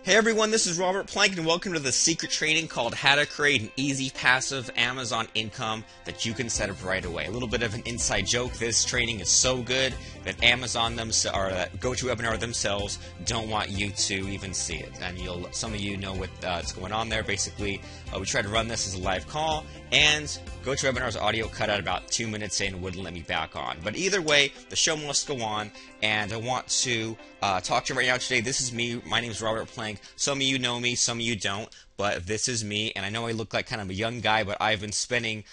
Hey everyone, this is Robert Plank and welcome to the secret training called How to Create an Easy Passive Amazon Income that you can set up right away. A little bit of an inside joke, this training is so good that Amazon or that GoToWebinar themselves don't want you to even see it. And some of you know what's going on there. Basically, we tried to run this as a live call and GoToWebinar's audio cut out about 2 minutes in and wouldn't let me back on. But either way, the show must go on, and I want to talk to you right now today. This is me. My name is Robert Plank. Some of you know me, some of you don't, but this is me, and I know I look like kind of a young guy, but I've been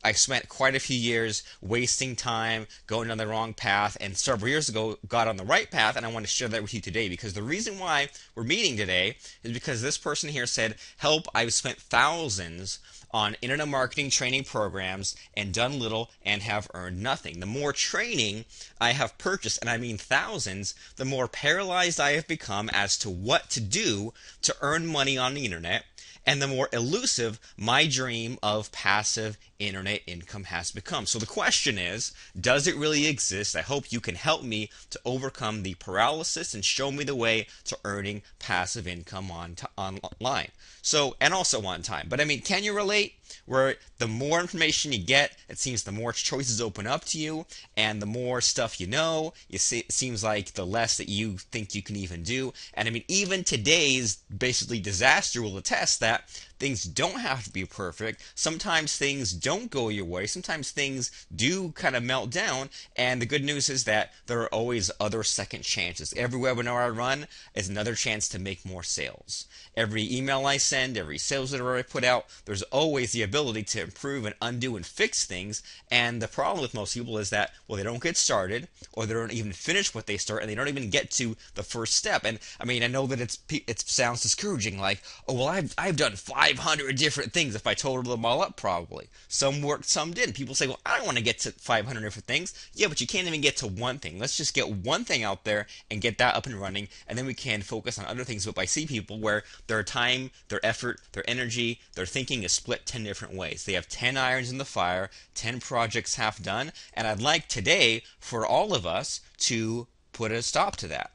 I spent quite a few years wasting time, going down the wrong path, and several years ago got on the right path, and I want to share that with you today because the reason why we're meeting today is because this person here said, help, I've spent thousands on internet marketing training programs and done little and have earned nothing. The more training I have purchased, and I mean thousands, the more paralyzed I have become as to what to do to earn money on the internet, and the more elusive my dream of passive internet income has become. So the question is, does it really exist? I hope you can help me to overcome the paralysis and show me the way to earning passive income online. So, and also on time. But I mean, can you relate? Where the more information you get, it seems the more choices open up to you, and the more stuff you know, it seems like the less that you think you can even do. And I mean, even today's basically disaster will attest that things don't have to be perfect. Sometimes things don't go your way. Sometimes things do kind of melt down. And the good news is that there are always other second chances. Every webinar I run is another chance to make more sales. Every email I send, every sales letter I put out, there's always the ability to improve and undo and fix things. And the problem with most people is that, well, they don't get started, or they don't even finish what they start, and they don't even get to the first step. And I mean, I know that it sounds discouraging, like, oh, well, I've done 500 different things if I total them all up, probably. Some worked, some didn't. People say, well, I don't want to get to 500 different things. Yeah, but you can't even get to one thing. Let's just get one thing out there and get that up and running, and then we can focus on other things. But I see people where their time, their effort, their energy, their thinking is split 10 different ways. They have 10 irons in the fire, 10 projects half done, and I'd like today for all of us to put a stop to that.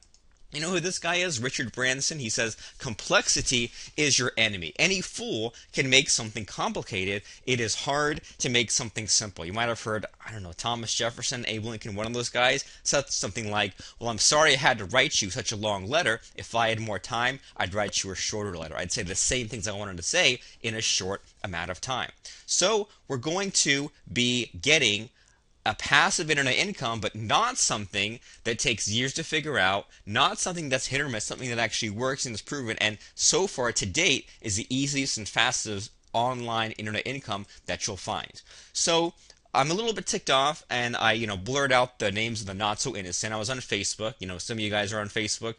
You know who this guy is? Richard Branson. He says, complexity is your enemy. Any fool can make something complicated. It is hard to make something simple. You might have heard, I don't know, Thomas Jefferson, Abe Lincoln, one of those guys, said something like, well, I'm sorry I had to write you such a long letter. If I had more time, I'd write you a shorter letter. I'd say the same things I wanted to say in a short amount of time. So we're going to be getting a passive internet income, but not something that takes years to figure out, not something that's hit or miss, something that actually works and is proven, and so far to date is the easiest and fastest online internet income that you'll find. So I'm a little bit ticked off, and I, blurred out the names of the not so innocent. I was on Facebook. Some of you guys are on Facebook.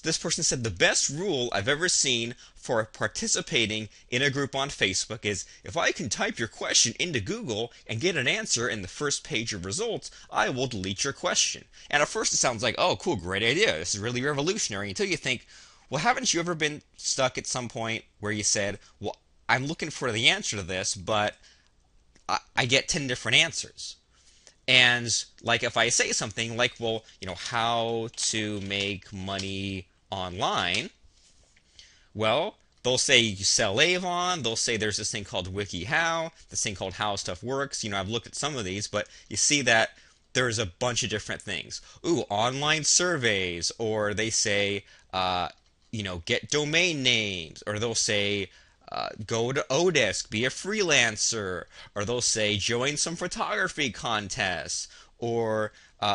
This person said the best rule I've ever seen for participating in a group on Facebook is if I can type your question into Google and get an answer in the first page of results, I will delete your question. And at first it sounds like, oh, cool, great idea. This is really revolutionary. Until you think, well, haven't you ever been stuck at some point where you said, well, I'm looking for the answer to this, but I get 10 different answers. And like if I say something like, well, how to make money online, well, they'll say you sell Avon, they'll say there's this thing called WikiHow, this thing called How Stuff Works. I've looked at some of these, but you see that there's a bunch of different things. Ooh, online surveys, or they say, get domain names, or they'll say, go to Odesk, be a freelancer, or they'll say join some photography contests, or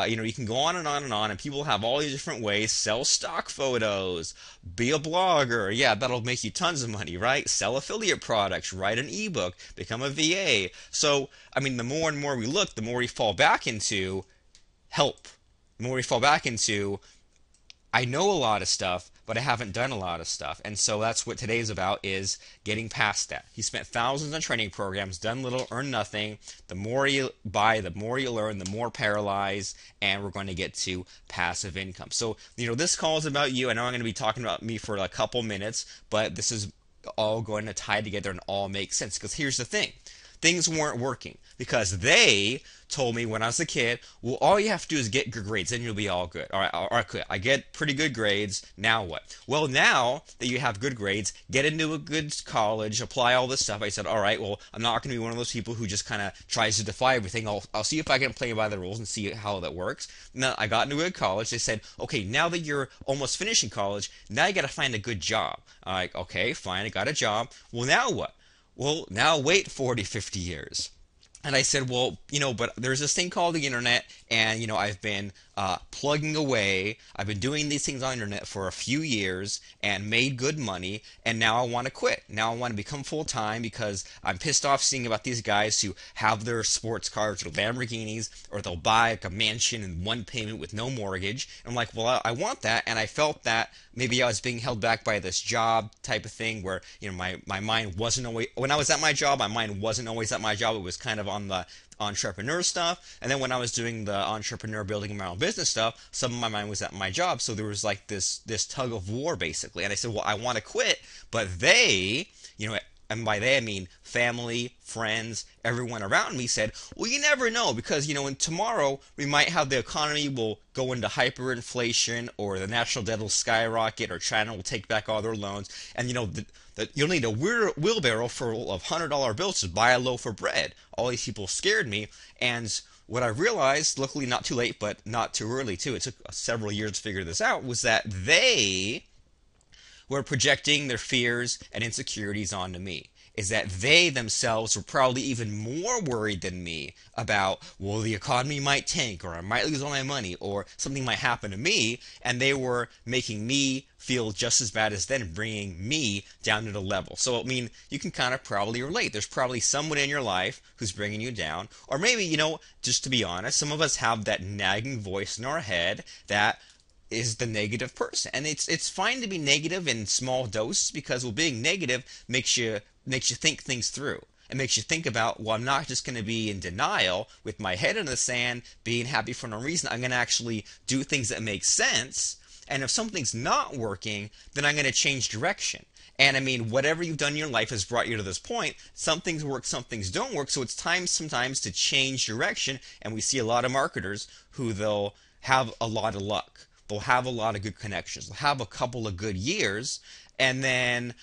you can go on and on and on, and people have all these different ways. Sell stock photos, be a blogger, yeah, that'll make you tons of money, right? Sell affiliate products, write an ebook, become a VA. So I mean, the more and more we look, the more we fall back into help, the more we fall back into I know a lot of stuff, but I haven't done a lot of stuff. And so that's what today's about, is getting past that. He spent thousands on training programs, done little, earned nothing. The more you buy, the more you learn, the more paralyzed, and we're going to get to passive income. So, this call is about you. I know I'm going to be talking about me for a couple minutes, but this is all going to tie together and all make sense. Because here's the thing. things weren't working because they told me when I was a kid, well, all you have to do is get good grades, then you'll be all good. All right, good. I get pretty good grades. Now what? Well, now that you have good grades, get into a good college, apply all this stuff. I said, all right, well, I'm not going to be one of those people who just kind of tries to defy everything. I'll see if I can play by the rules and see how that works. Now, I got into a good college. They said, okay, now that you're almost finishing college, now you got to find a good job. I'm like, okay, fine, I got a job. Well, now what? Well, now wait 40, 50 years. And I said, well, but there's this thing called the internet, and, I've been plugging away. I've been doing these things on the internet for a few years and made good money, and now I want to quit. Now I want to become full-time because I'm pissed off seeing about these guys who have their sports cars or Lamborghinis, or they'll buy like a mansion in one payment with no mortgage. And I'm like, well, I want that, and I felt that maybe I was being held back by this job type of thing where, my mind wasn't always, when I was at my job, my mind wasn't always at my job. It was kind of on the entrepreneur stuff, and then when I was doing the entrepreneur building my own business stuff, some of my mind was at my job. So there was like this tug of war basically, and I said, well, I want to quit, but they, and by they I mean family, friends, everyone around me said, well, you never know, because in tomorrow we might have the economy will go into hyperinflation, or the national debt will skyrocket, or China will take back all their loans, and you'll need a wheelbarrow full of $100 bills to buy a loaf of bread. All these people scared me, and what I realized, luckily not too late, but not too early too, it took several years to figure this out, was that they were projecting their fears and insecurities onto me. Is that they themselves were probably even more worried than me about, well, the economy might tank, or I might lose all my money, or something might happen to me, and they were making me feel just as bad as them, bringing me down to the level. So, I mean, you can kind of probably relate. There's probably someone in your life who's bringing you down, or maybe, just to be honest, some of us have that nagging voice in our head that is the negative person. And it's fine to be negative in small doses, because being negative makes you think things through. It makes you think about, well, I'm not just going to be in denial with my head in the sand, being happy for no reason. I'm going to actually do things that make sense. And if something's not working, then I'm going to change direction. And I mean, whatever you've done in your life has brought you to this point. Some things work, some things don't work. So it's time sometimes to change direction. And we see a lot of marketers who they'll have a lot of luck. They'll have a lot of good connections. They'll have a couple of good years, and then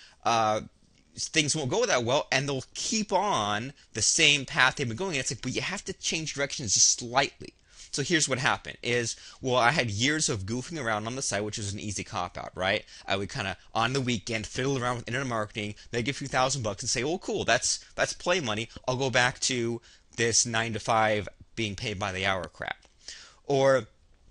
things won't go that well, and they'll keep on the same path they've been going. And it's like, but you have to change directions just slightly. So here's what happened is, well, I had years of goofing around on the site, which was an easy cop-out, right? I would kind of, on the weekend, fiddle around with internet marketing, make a few $1,000 and say, oh, cool, that's play money. I'll go back to this 9 to 5 being paid by the hour crap. Or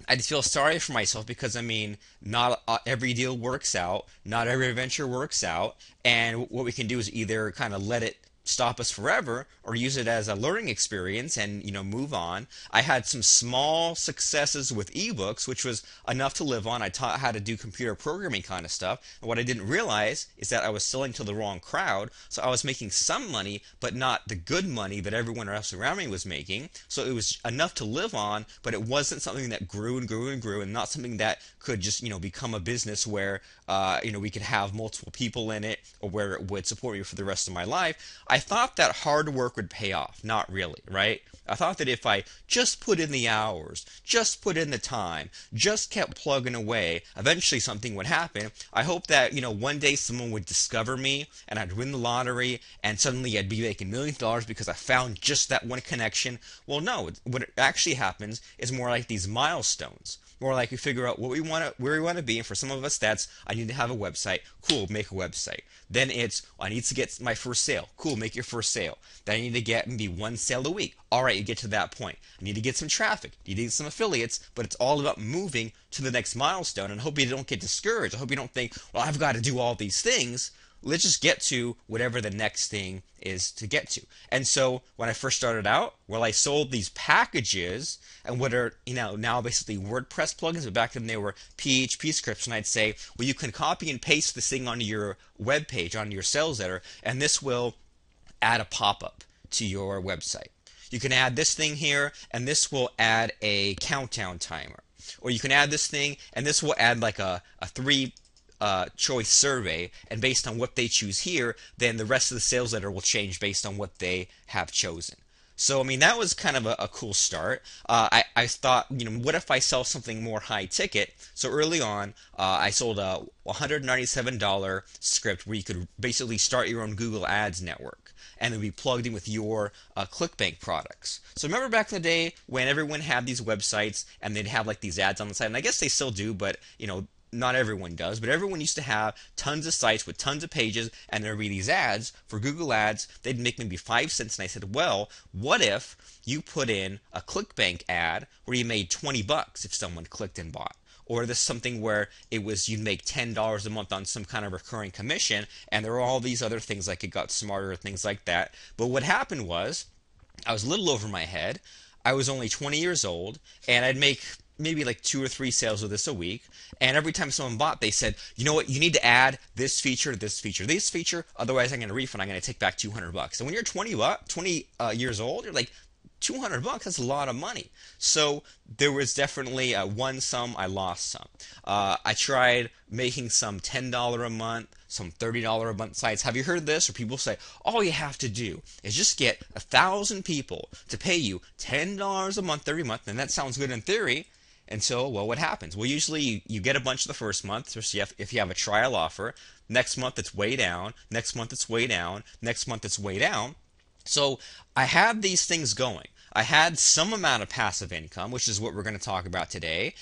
I'd feel sorry for myself because, I mean, not every deal works out, not every adventure works out, and what we can do is either kind of let it stop us forever or use it as a learning experience and move on. I had some small successes with ebooks, which was enough to live on. I taught how to do computer programming kind of stuff, and what I didn't realize is that I was selling to the wrong crowd. So I was making some money, but not the good money that everyone else around me was making. So it was enough to live on, but it wasn't something that grew and grew and grew, and not something that could just become a business where we could have multiple people in it, or where it would support me for the rest of my life. I thought that hard work would pay off. Not really, right? I thought that if I just put in the hours, just put in the time, just kept plugging away, eventually something would happen. I hope that, one day someone would discover me and I'd win the lottery and suddenly I'd be making millions of dollars because I found just that one connection. Well, no, what actually happens is more like these milestones. More like we figure out where we want to be, and for some of us that's, I need to have a website. Cool, make a website. Then it's, I need to get my first sale. Cool, make your first sale. Then I need to get maybe one sale a week. All right, you get to that point. I need to get some traffic. You need some affiliates, but it's all about moving to the next milestone. And I hope you don't get discouraged. I hope you don't think, well, I've got to do all these things. Let's just get to whatever the next thing is to get to. And so when I first started out, well, I sold these packages, and what are now basically WordPress plugins, but back then they were PHP scripts, and I'd say, well, you can copy and paste this thing onto your web page, onto your sales letter, and this will add a pop-up to your website. You can add this thing here, and this will add a countdown timer. Or you can add this thing, and this will add like a 3 choice survey, and based on what they choose here, then the rest of the sales letter will change based on what they have chosen. So, I mean, that was kind of a cool start. I thought, what if I sell something more high ticket? So early on, I sold a $197 script where you could basically start your own Google Ads network, and it would be plugged in with your ClickBank products. So remember back in the day when everyone had these websites and they'd have like these ads on the side, and I guess they still do, but not everyone does, but everyone used to have tons of sites with tons of pages, and there'd be these ads for Google Ads. They'd make maybe 5 cents, and I said, well, what if you put in a ClickBank ad where you made $20 if someone clicked and bought? Or this something where it was you'd make $10 a month on some kind of recurring commission, and there were all these other things like It Got Smarter, things like that. But what happened was, I was a little over my head. I was only 20 years old, and I'd make maybe like 2 or 3 sales of this a week, and every time someone bought, they said, you know what, you need to add this feature, this feature, otherwise I'm going to refund, I'm going to take back $200. And when you're 20 years old, you're like, $200, that's a lot of money. So there was definitely won some, I lost some. I tried making some $10 a month, some $30 a month sites. Have you heard this? Or people say, all you have to do is just get 1,000 people to pay you $10 a month every month, and that sounds good in theory. And so, well, what happens? Well, usually you get a bunch the first month, so if you have a trial offer. Next month it's way down. Next month it's way down. Next month it's way down. So I had these things going. I had some amount of passive income, which is what we're going to talk about today.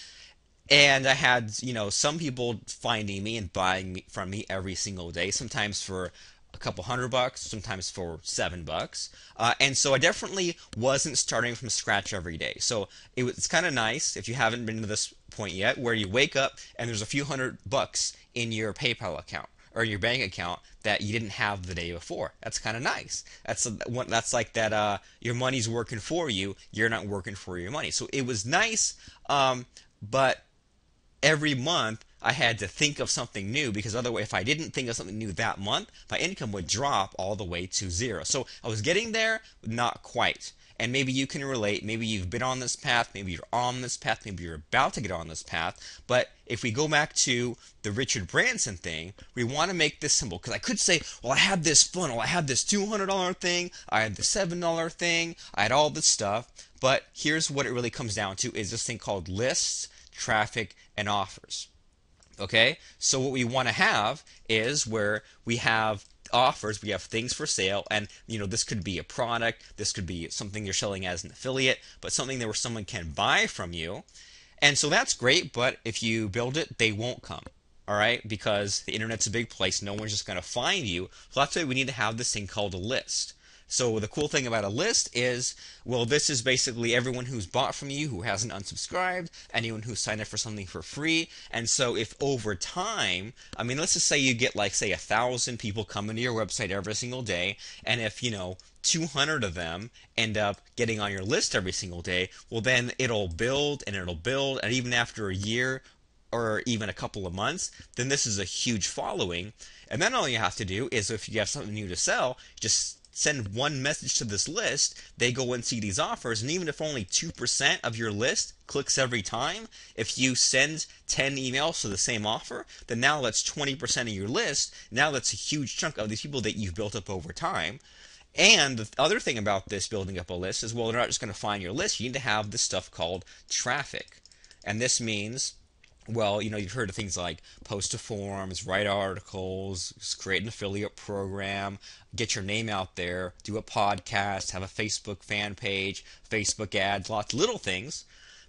And I had, some people finding me and buying from me every single day, sometimes for a couple $100, sometimes for $7. And so I definitely wasn't starting from scratch every day. So it's kind of nice, if you haven't been to this point yet, where you wake up and there's a few $100 in your PayPal account or your bank account that you didn't have the day before. That's kind of nice. That's like that your money's working for you, you're not working for your money. So it was nice, but every month I had to think of something new, because otherwise, if I didn't think of something new that month, my income would drop all the way to zero. So I was getting there, but not quite. And maybe you can relate. Maybe you've been on this path. Maybe you're on this path. Maybe you're about to get on this path. But if we go back to the Richard Branson thing, we want to make this simple. Because I could say, well, I had this funnel. I had this $200 thing. I had the $7 thing. I had all this stuff. But here's what it really comes down to, is this thing called lists, traffic, and offers. Okay? So what we want to have is where we have offers, we have things for sale, and this could be a product, this could be something you're selling as an affiliate, but something that where someone can buy from you. And so that's great, but if you build it, they won't come. All right? Because the internet's a big place, no one's just going to find you. So that's why we need to have this thing called a list. So the cool thing about a list is, well, this is basically everyone who's bought from you, who hasn't unsubscribed, anyone who signed up for something for free. And so if over time, I mean, let's just say you get like, say, 1,000 people coming to your website every single day, and if, 200 of them end up getting on your list every single day, well, then it'll build, and even after a year or even a couple of months, then this is a huge following. And then all you have to do is, if you have something new to sell, just send one message to this list, they go and see these offers, and even if only 2% of your list clicks every time, if you send 10 emails to the same offer, then now that's 20% of your list. Now that's a huge chunk of these people that you've built up over time. And the other thing about this building up a list is, well, they're not just going to find your list. You need to have this stuff called traffic. And this means, well, you've heard of things like post to forums, write articles, create an affiliate program, get your name out there, do a podcast, have a Facebook fan page, Facebook ads, lots of little things.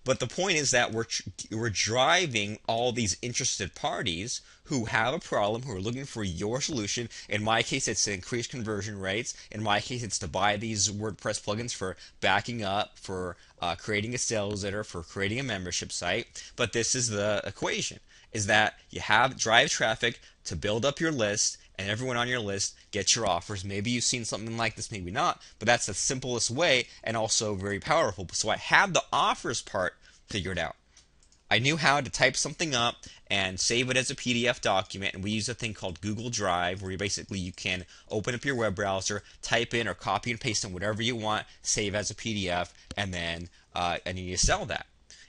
But the point is that we're driving all these interested parties who have a problem, who are looking for your solution. In my case, it's to increase conversion rates. In my case, it's to buy these WordPress plugins for backing up, for creating a sales letter, for creating a membership site. But this is the equation, is that you drive traffic to build up your list, and everyone on your list gets your offers. Maybe you've seen something like this, maybe not, but that's the simplest way and also very powerful. So I had the offers part figured out. I knew how to type something up and save it as a PDF document, and we use a thing called Google Drive, where you can open up your web browser, type in or copy and paste in whatever you want, save as a PDF, and then you sell that.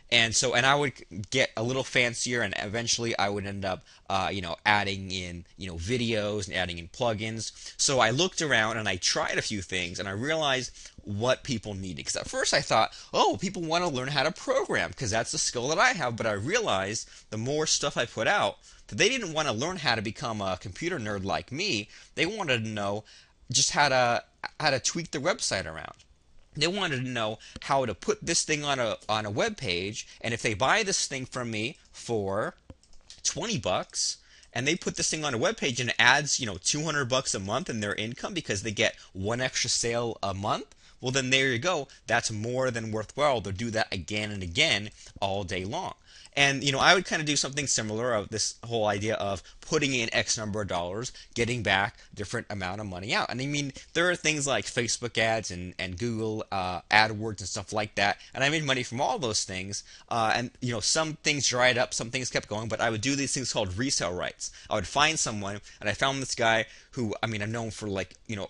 And I would get a little fancier, and eventually I would end up, adding in, videos and adding in plugins. So I looked around and I tried a few things, and I realized what people needed. Because at first I thought, oh, people want to learn how to program because that's the skill that I have. But I realized the more stuff I put out, that they didn't want to learn how to become a computer nerd like me. They wanted to know just how to tweak their website around. They wanted to know how to put this thing on a web page, and if they buy this thing from me for $20 and they put this thing on a web page and it adds, $200 a month in their income because they get one extra sale a month, well then there you go. That's more than worthwhile. They'll do that again and again all day long. And I would kind of do something similar of this whole idea of putting in X number of dollars, getting back different amount of money out. And I mean, there are things like Facebook ads and Google AdWords and stuff like that. And I made money from all those things. And some things dried up, some things kept going. But I would do these things called resale rights. I would find someone, and I found this guy who, I've known for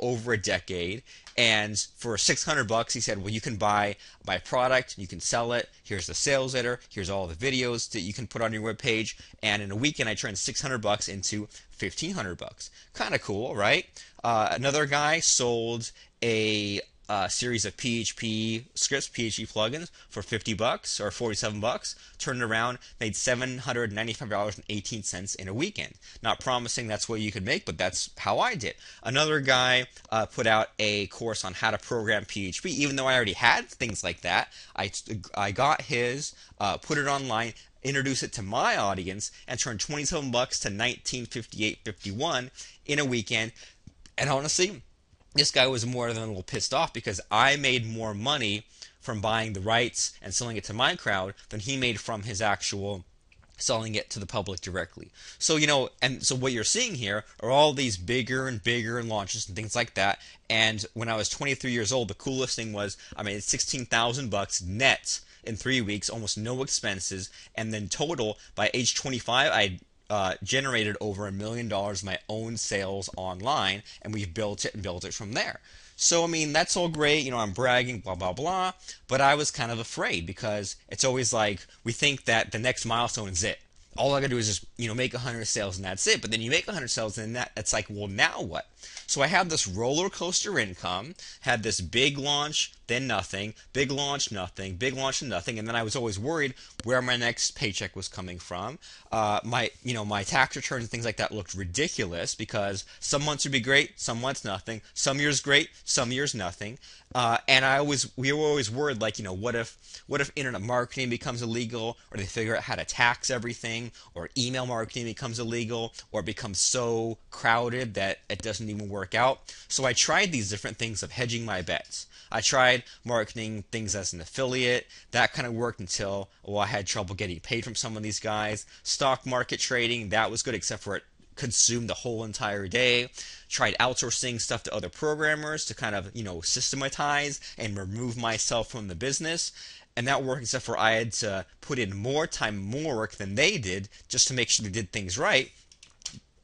over a decade. And for $600, he said, well, you can buy my product, you can sell it. Here's the sales letter. Here's all the videos that you can put on your webpage. And in a weekend, I turned $600 into $1,500. Kind of cool, right? Another guy sold a series of PHP scripts, PHP plugins for $50 or $47. Turned around, made $795.18 in a weekend. Not promising that's what you could make, but that's how I did. Another guy put out a course on how to program PHP. Even though I already had things like that, I got his, put it online, introduce it to my audience, and turned $27 to $1958.51 in a weekend. And honestly, this guy was more than a little pissed off because I made more money from buying the rights and selling it to my crowd than he made from his actual selling it to the public directly. So, and so what you're seeing here are all these bigger and bigger launches and things like that. And when I was 23 years old, the coolest thing was I made $16,000 net in 3 weeks, almost no expenses. And then total, by age 25, I generated over $1 million of my own sales online, and we've built it from there. So, that's all great, I'm bragging, blah, blah, blah, but I was kind of afraid because it's always like we think that the next milestone is it. All I gotta do is just, make 100 sales and that's it. But then you make 100 sales and it's like, well, now what? So I had this roller coaster income, had this big launch, then nothing, big launch, nothing, big launch, and nothing. And then I was always worried where my next paycheck was coming from. My tax returns and things like that looked ridiculous because some months would be great, some months nothing, some years great, some years nothing. And we were always worried, what if internet marketing becomes illegal, or they figure out how to tax everything, or email marketing becomes illegal, or becomes so crowded that it doesn't even work out. So I tried these different things of hedging my bets. I tried marketing things as an affiliate. That kind of worked until, I had trouble getting paid from some of these guys. Stock market trading, that was good except for it consumed the whole entire day. Tried outsourcing stuff to other programmers to kind of, systematize and remove myself from the business. And that worked except for I had to put in more time, more work than they did just to make sure they did things right.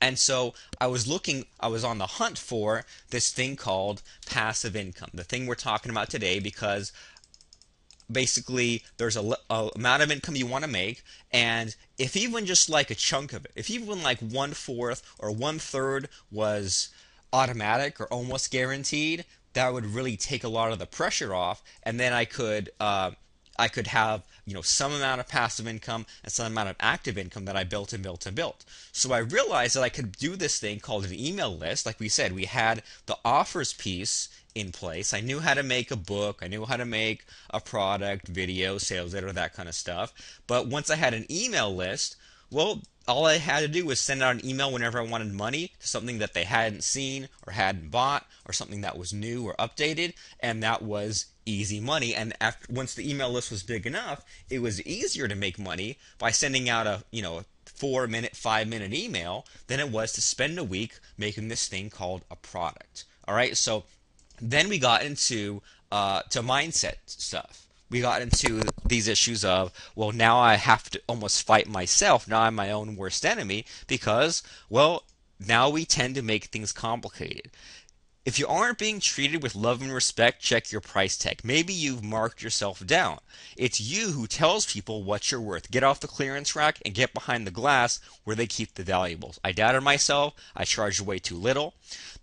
And so I was on the hunt for this thing called passive income, the thing we're talking about today, because basically there's a amount of income you want to make, and if even just like a chunk of it, if even like 1/4 or 1/3 was automatic or almost guaranteed, that would really take a lot of the pressure off, and then I could have some amount of passive income and some amount of active income that I built and built and built. So I realized that I could do this thing called an email list. Like we said, we had the offers piece in place. I knew how to make a book. I knew how to make a product, video, sales letter, that kind of stuff. But once I had an email list, well, all I had to do was send out an email whenever I wanted money to something that they hadn't seen or hadn't bought, or something that was new or updated, and that was easy money. And once the email list was big enough, it was easier to make money by sending out a 4-minute, 5-minute email than it was to spend a week making this thing called a product. All right, so then we got into to mindset stuff. We got into these issues of, well, now I have to almost fight myself. Now I'm my own worst enemy because, well, now we tend to make things complicated. If you aren't being treated with love and respect, check your price tag. Maybe you've marked yourself down. It's you who tells people what you're worth. Get off the clearance rack and get behind the glass where they keep the valuables. I doubted myself. I charged way too little.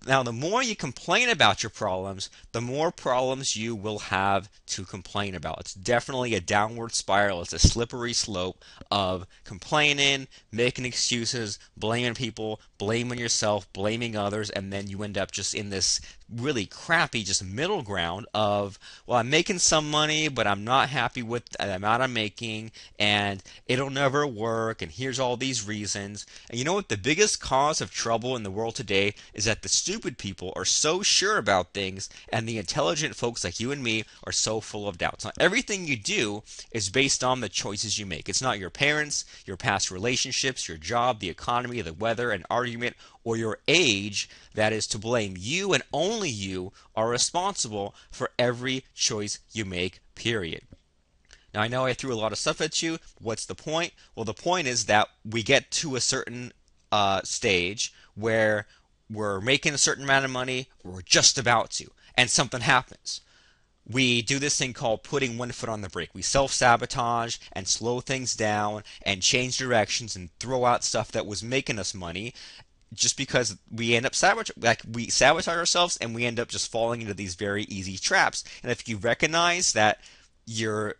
Now, the more you complain about your problems, the more problems you will have to complain about. It's definitely a downward spiral. It's a slippery slope of complaining, making excuses, blaming people, blaming yourself, blaming others, and then you end up just in this really crappy just middle ground of, well, I'm making some money, but I'm not happy with the amount I'm making, and it'll never work, and here's all these reasons. And you know what? The biggest cause of trouble in the world today is that the stupid people are so sure about things, and the intelligent folks like you and me are so full of doubts. Now, everything you do is based on the choices you make. It's not your parents, your past relationships, your job, the economy, the weather, an argument, or your age that is to blame. You and only you are responsible for every choice you make, period. Now, I know I threw a lot of stuff at you. What's the point? Well, the point is that we get to a certain stage where we're making a certain amount of money, or we're just about to, and something happens. We do this thing called putting one foot on the brake. We self-sabotage and slow things down and change directions and throw out stuff that was making us money, just because we end up we sabotage ourselves, and we end up just falling into these very easy traps. And if you recognize that you're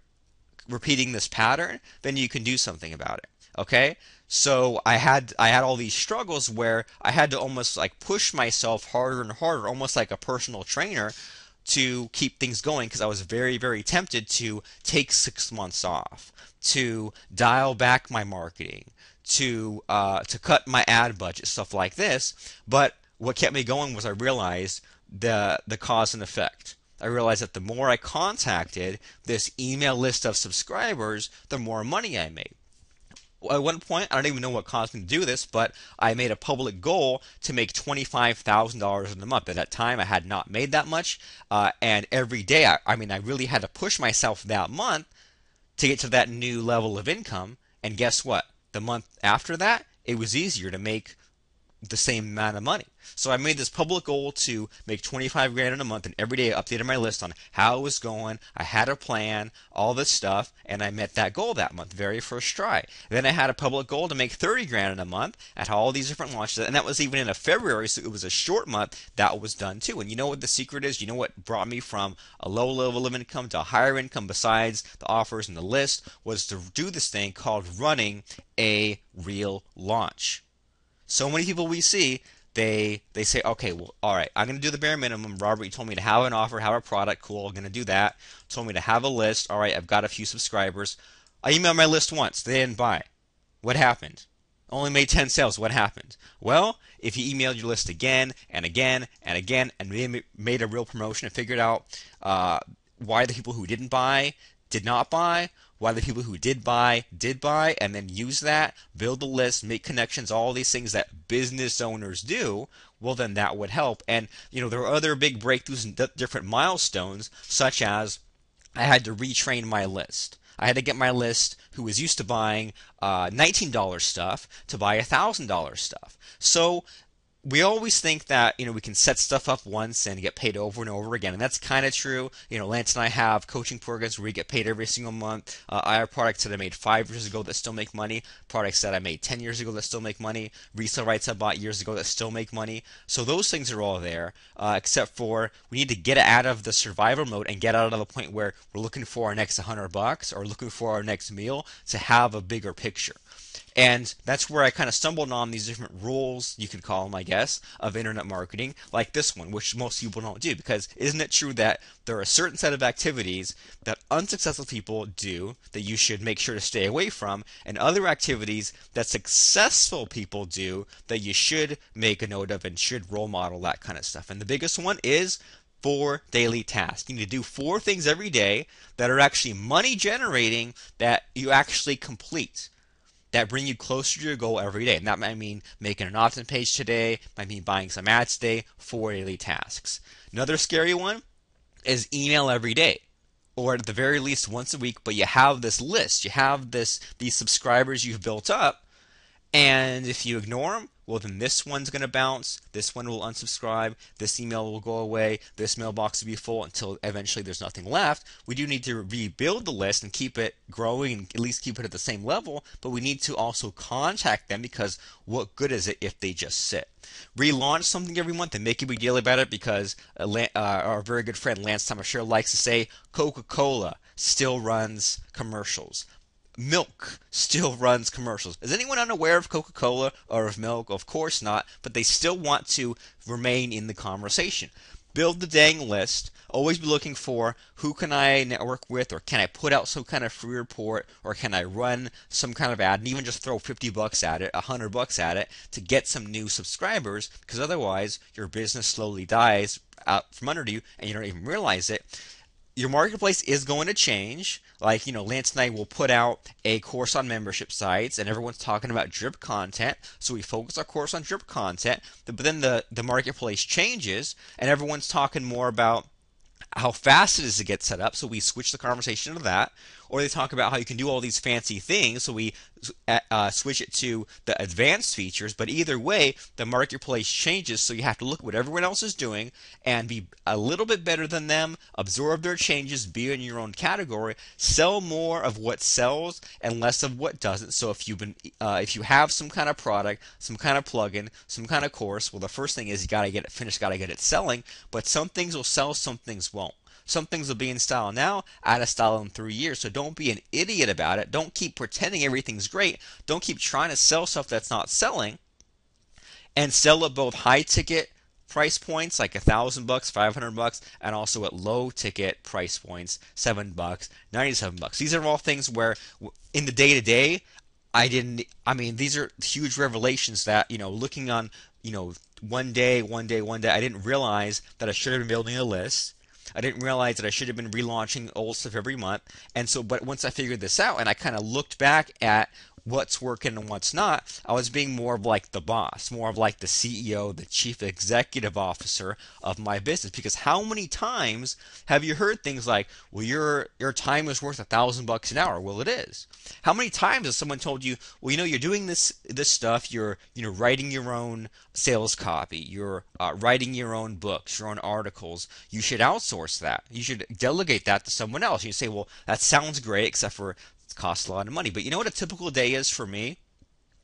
repeating this pattern, then you can do something about it. Okay? So I had all these struggles where I had to almost like push myself harder and harder, almost like a personal trainer, to keep things going, because I was very, very tempted to take 6 months off, to dial back my marketing, to cut my ad budget, stuff like this. But what kept me going was I realized the cause and effect. I realized that the more I contacted this email list of subscribers, the more money I made. At one point, I don't even know what caused me to do this, but I made a public goal to make $25,000 in a month. At that time, I had not made that much, and every day, I really had to push myself that month to get to that new level of income. And guess what? The month after that, it was easier to make the same amount of money. So I made this public goal to make 25 grand in a month, and every day I updated my list on how it was going. I had a plan, all this stuff, and I met that goal that month, very first try. Then I had a public goal to make 30 grand in a month at all these different launches, and that was even in a February, so it was a short month. That was done too. And you know what the secret is? You know what brought me from a low level of income to a higher income besides the offers and the list? Was to do this thing called running a real launch. So many people we see, they say, okay, well, all right, I'm going to do the bare minimum. Robert, you told me to have an offer, have a product. Cool, I'm going to do that. Told me to have a list. All right, I've got a few subscribers. I emailed my list once. They didn't buy. What happened? Only made 10 sales. What happened? Well, if you emailed your list again and again and again and made a real promotion and figured out why the people who didn't buy did not buy, why the people who did buy, and then use that, build the list, make connections, all these things that business owners do, well, then that would help. And, there are other big breakthroughs and different milestones, such as I had to retrain my list. I had to get my list, who was used to buying $19 stuff, to buy $1,000 stuff. So we always think that we can set stuff up once and get paid over and over again, and that's kind of true. Lance and I have coaching programs where we get paid every single month. I have products that I made 5 years ago that still make money, products that I made 10 years ago that still make money, resale rights I bought years ago that still make money. So those things are all there, except for we need to get out of the survival mode and get out of the point where we're looking for our next $100 or looking for our next meal to have a bigger picture. And that's where I kind of stumbled on these different rules, you could call them, I guess, of internet marketing, like this one, which most people don't do. Because isn't it true that there are a certain set of activities that unsuccessful people do that you should make sure to stay away from, and other activities that successful people do that you should make a note of and should role model, that kind of stuff. And the biggest one is 4 daily tasks. You need to do 4 things every day that are actually money generating, that you actually complete, that bring you closer to your goal every day. And that might mean making an opt-in page today, might mean buying some ads today. 4 daily tasks. Another scary one is email every day, or at the very least once a week, but you have this list, you have these subscribers you've built up, and if you ignore them, well then this one's going to bounce, this one will unsubscribe, this email will go away, this mailbox will be full until eventually there's nothing left. We do need to rebuild the list and keep it growing and at least keep it at the same level, but we need to also contact them because what good is it if they just sit? Relaunch something every month and make a big deal about it because our very good friend Lance Thomas likes to say Coca-Cola still runs commercials. Milk still runs commercials. Is anyone unaware of Coca-Cola or of milk? Of course not, but they still want to remain in the conversation. Build the dang list. Always be looking for who can I network with, or can I put out some kind of free report, or can I run some kind of ad and even just throw $50 at it, $100 at it to get some new subscribers, because otherwise your business slowly dies out from under you and you don't even realize it. Your marketplace is going to change. Like, Lance and I will put out a course on membership sites, and everyone's talking about drip content, so we focus our course on drip content, but then the marketplace changes, and everyone's talking more about how fast it is to get set up, so we switch the conversation to that. Or they talk about how you can do all these fancy things, so we switch it to the advanced features. But either way, the marketplace changes, so you have to look at what everyone else is doing and be a little bit better than them, absorb their changes, be in your own category, sell more of what sells and less of what doesn't. So if you have some kind of product, some kind of plugin, some kind of course, well, the first thing is you got to get it finished, got to get it selling. But some things will sell, some things won't. Some things will be in style now, out of style in 3 years. So don't be an idiot about it. Don't keep pretending everything's great. Don't keep trying to sell stuff that's not selling. And sell at both high ticket price points like $1,000, $500, and also at low ticket price points, $7, $97. These are all things where in the day to day, these are huge revelations that, looking on, one day, I didn't realize that I should have been building a list. I didn't realize that I should have been relaunching old stuff every month. But once I figured this out and I kind of looked back at what's working and what's not, I was being more of like the boss, more of like the CEO, the chief executive officer of my business. Because how many times have you heard things like, well, your time is worth $1,000 an hour? Well, it is. How many times has someone told you, well, you're doing this stuff, you're writing your own sales copy, you're writing your own books, your own articles, you should outsource that. You should delegate that to someone else. You say, well, that sounds great, except for it costs a lot of money. But you know what a typical day is for me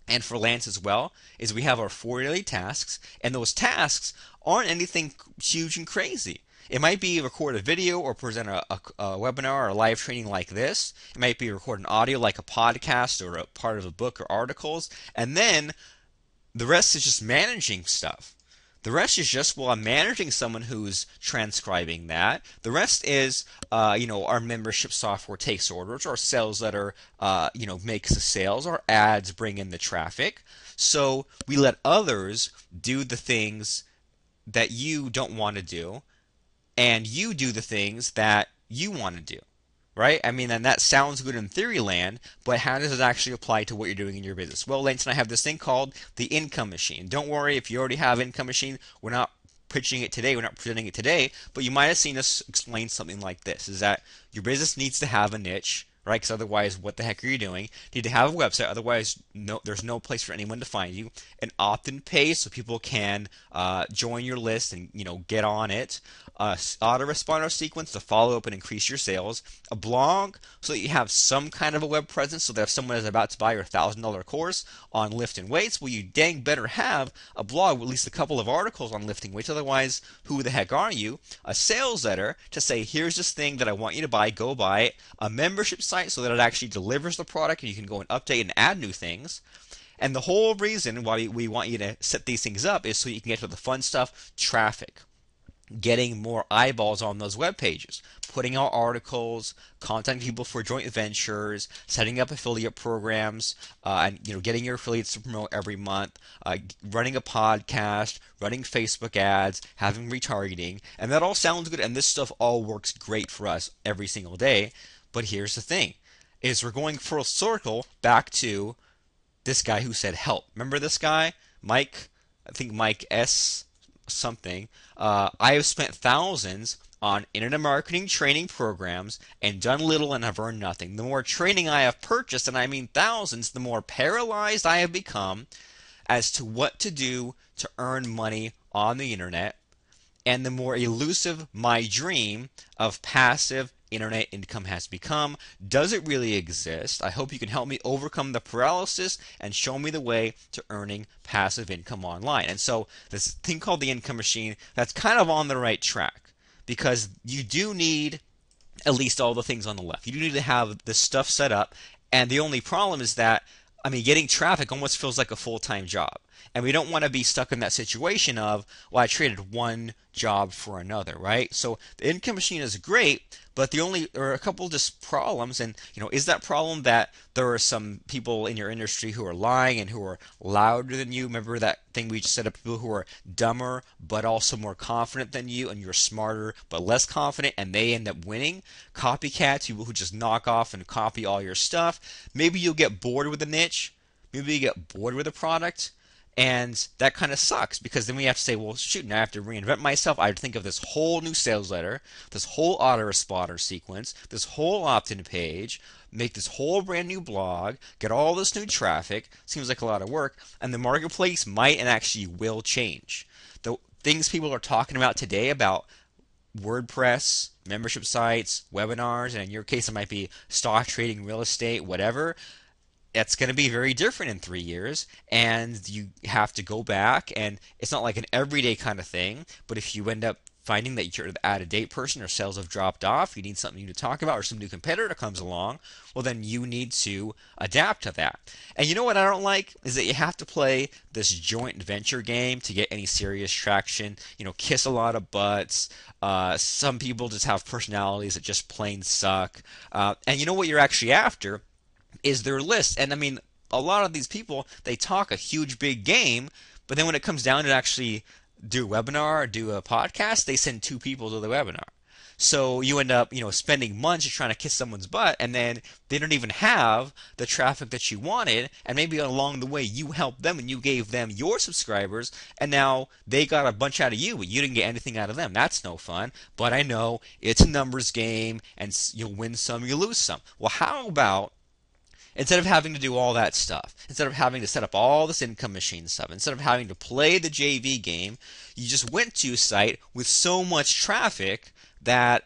and for Lance as well, is we have our 4 daily tasks, and those tasks aren't anything huge and crazy. It might be record a video or present a webinar or a live training like this. It might be record an audio like a podcast or a part of a book or articles. And then the rest is just managing stuff. The rest is just, well, I'm managing someone who's transcribing that. The rest is, our membership software takes orders, our sales letter, makes the sales, our ads bring in the traffic. So we let others do the things that you don't want to do, and you do the things that you want to do. Right? And that sounds good in theory land, but how does it actually apply to what you're doing in your business? Well, Lance and I have this thing called the Income Machine. Don't worry if you already have Income Machine. We're not pitching it today. We're not presenting it today, but you might have seen us explain something like this, is that your business needs to have a niche, right? Because otherwise, what the heck are you doing? You need to have a website. Otherwise, there's no place for anyone to find you. An opt-in page so people can join your list and get on it. Autoresponder sequence to follow up and increase your sales. A blog so that you have some kind of a web presence, so that if someone is about to buy your $1,000 course on lifting weights, well, you dang better have a blog with at least a couple of articles on lifting weights. Otherwise, who the heck are you? A sales letter to say, here's this thing that I want you to buy, go buy it. A membership site so that it actually delivers the product and you can go and update and add new things. And the whole reason why we want you to set these things up is so you can get to the fun stuff, traffic. Getting more eyeballs on those web pages, putting out articles, contacting people for joint ventures, setting up affiliate programs, and getting your affiliates to promote every month, running a podcast, running Facebook ads, having retargeting, and that all sounds good. And this stuff all works great for us every single day. But here's the thing: is we're going full circle back to this guy who said help. Remember this guy, Mike? I think Mike S. something. I have spent thousands on internet marketing training programs and done little and have earned nothing. The more training I have purchased, and I mean thousands, the more paralyzed I have become, as to what to do to earn money on the internet, and the more elusive my dream of passive internet income has become. Does it really exist? I hope you can help me overcome the paralysis and show me the way to earning passive income online. And so this thing called the income machine, that's kind of on the right track, because you do need at least all the things on the left. You do need to have this stuff set up, and the only problem is that, I mean, getting traffic almost feels like a full-time job. And we don't want to be stuck in that situation of, well, I traded one job for another, right? So the income machine is great, but there are a couple just problems. And, is that problem that there are some people in your industry who are lying and who are louder than you? Remember that thing we just said of people who are dumber but also more confident than you, and you're smarter but less confident, and they end up winning? Copycats, people who just knock off and copy all your stuff. Maybe you'll get bored with the niche. Maybe you get bored with a product. And that kind of sucks, because then we have to say, well, shoot, now I have to reinvent myself. I have to think of this whole new sales letter, this whole autoresponder sequence, this whole opt-in page, make this whole brand new blog, get all this new traffic. Seems like a lot of work. And the marketplace might and actually will change. The things people are talking about today about WordPress, membership sites, webinars, and in your case it might be stock trading, real estate, whatever. That's going to be very different in 3 years, and you have to go back, and it's not like an everyday kind of thing, but if you end up finding that you're an out-of-date person or sales have dropped off, you need something new to talk about, or some new competitor comes along, well, then you need to adapt to that. And you know what I don't like is that you have to play this joint venture game to get any serious traction. Kiss a lot of butts. Some people just have personalities that just plain suck. And you know what you're actually after is their list. And I mean, a lot of these people, they talk a huge big game, but then when it comes down to actually do a webinar or do a podcast, they send 2 people to the webinar. So you end up, spending months just trying to kiss someone's butt, and then they don't even have the traffic that you wanted, and maybe along the way you helped them and you gave them your subscribers, and now they got a bunch out of you, but you didn't get anything out of them. That's no fun. But I know it's a numbers game, and you'll win some, you lose some. Well, how about, instead of having to do all that stuff, instead of having to set up all this income machine stuff, instead of having to play the JV game, you just went to a site with so much traffic that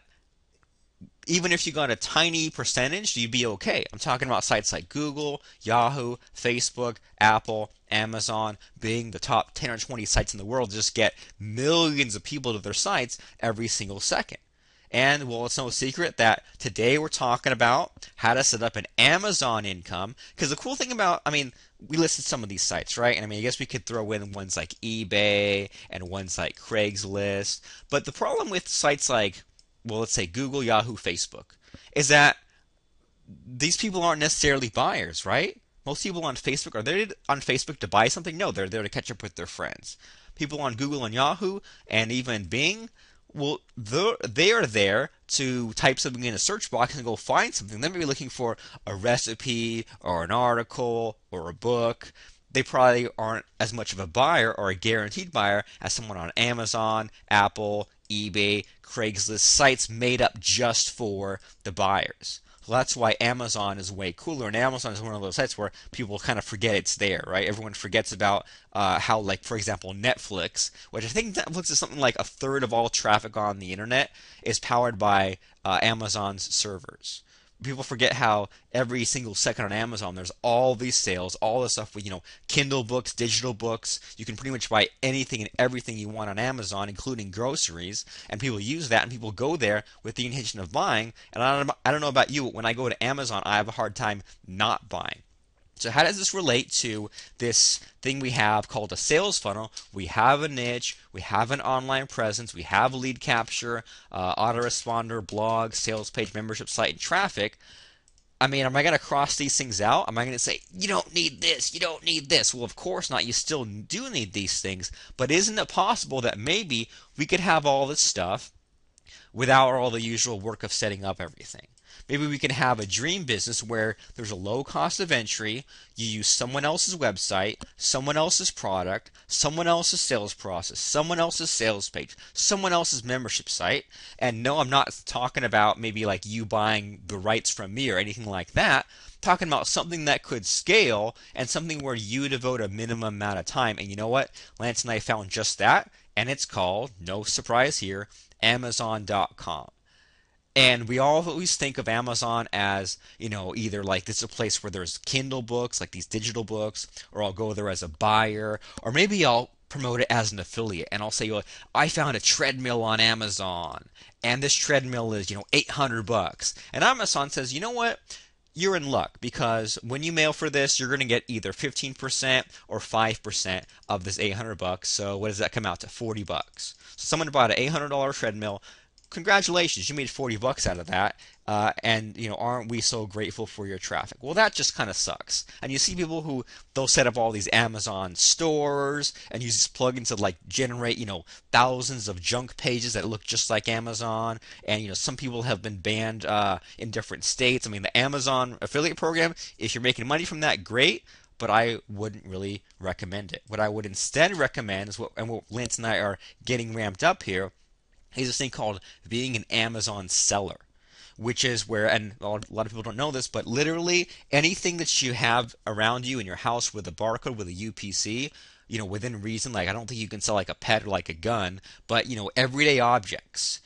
even if you got a tiny percentage, you'd be okay. I'm talking about sites like Google, Yahoo, Facebook, Apple, Amazon, being the top 10 or 20 sites in the world, just get millions of people to their sites every single second. And, well, it's no secret that today we're talking about how to set up an Amazon income. Because the cool thing about, we listed some of these sites, right? And I guess we could throw in ones like eBay and ones like Craigslist. But the problem with sites like, well, let's say Google, Yahoo, Facebook, is that these people aren't necessarily buyers, right? Most people on Facebook, are they on Facebook to buy something? No, they're there to catch up with their friends. People on Google and Yahoo and even Bing, well, they are there to type something in a search box and go find something. They may be looking for a recipe or an article or a book. They probably aren't as much of a buyer or a guaranteed buyer as someone on Amazon, Apple, eBay, Craigslist, sites made up just for the buyers. Well, that's why Amazon is way cooler, and Amazon is one of those sites where people kind of forget it's there, right? Everyone forgets about how, like, for example, Netflix, which I think Netflix is something like a third of all traffic on the internet, is powered by Amazon's servers. People forget how every single second on Amazon there's all these sales, all this stuff with, Kindle books, digital books. You can pretty much buy anything and everything you want on Amazon, including groceries, and people use that, and people go there with the intention of buying. And I don't know about you, but when I go to Amazon, I have a hard time not buying. So how does this relate to this thing we have called a sales funnel? We have a niche, we have an online presence, we have lead capture, autoresponder, blog, sales page, membership site, and traffic. Am I going to cross these things out? Am I going to say, you don't need this, you don't need this? Well, of course not. You still do need these things. But isn't it possible that maybe we could have all this stuff without all the usual work of setting up everything? Maybe we can have a dream business where there's a low cost of entry. You use someone else's website, someone else's product, someone else's sales process, someone else's sales page, someone else's membership site. And no, I'm not talking about maybe like you buying the rights from me or anything like that. I'm talking about something that could scale and something where you devote a minimum amount of time. And you know what? Lance and I found just that, and it's called, no surprise here, Amazon.com. And we always think of Amazon as, either like this is a place where there's Kindle books, like these digital books, or I'll go there as a buyer, or maybe I'll promote it as an affiliate and I'll say, I found a treadmill on Amazon and this treadmill is, $800. And Amazon says, you know what? You're in luck because when you mail for this, you're going to get either 15% or 5% of this $800. So what does that come out to? $40. So someone bought an $800 treadmill. Congratulations, you made $40 out of that, and aren't we so grateful for your traffic? Well, that just kind of sucks. And you see people who they'll set up all these Amazon stores and use these plugins to like generate thousands of junk pages that look just like Amazon. And some people have been banned in different states. I mean, the Amazon affiliate program, if you're making money from that, great. But I wouldn't really recommend it. What I would instead recommend is what Lance and I are getting ramped up here. Is this thing called being an Amazon seller, which is where, and a lot of people don't know this, but literally anything that you have around you in your house with a barcode, with a UPC, within reason, like I don't think you can sell like a pet or like a gun, but everyday objects,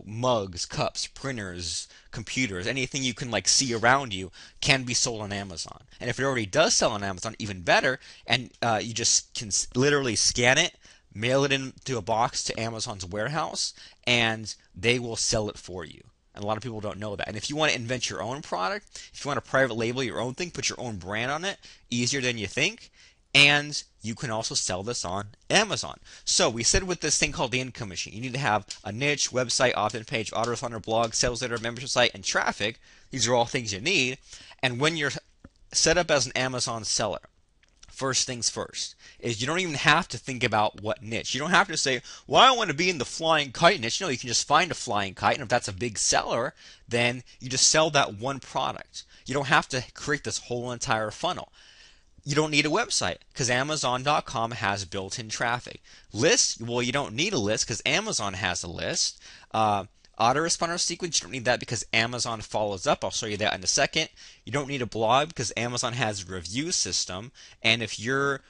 mugs, cups, printers, computers, anything you can like see around you can be sold on Amazon. And if it already does sell on Amazon, even better, and you just can literally scan it, mail it into a box to Amazon's warehouse, and they will sell it for you. And a lot of people don't know that. And if you want to invent your own product, if you want to private label your own thing, put your own brand on it, easier than you think. And you can also sell this on Amazon. So we said with this thing called the income machine, you need to have a niche, website, opt-in page, autoresponder, blog, sales letter, membership site, and traffic. These are all things you need. And when you're set up as an Amazon seller, first things first is you don't even have to think about what niche. You don't have to say, well, I want to be in the flying kite niche. No, you can just find a flying kite, and if that's a big seller, then you just sell that one product. You don't have to create this whole entire funnel. You don't need a website because Amazon.com has built-in traffic. Lists, well, you don't need a list because Amazon has a list. Autoresponder sequence, you don't need that because Amazon follows up. I'll show you that in a second. You don't need a blog because Amazon has a review system. And if you're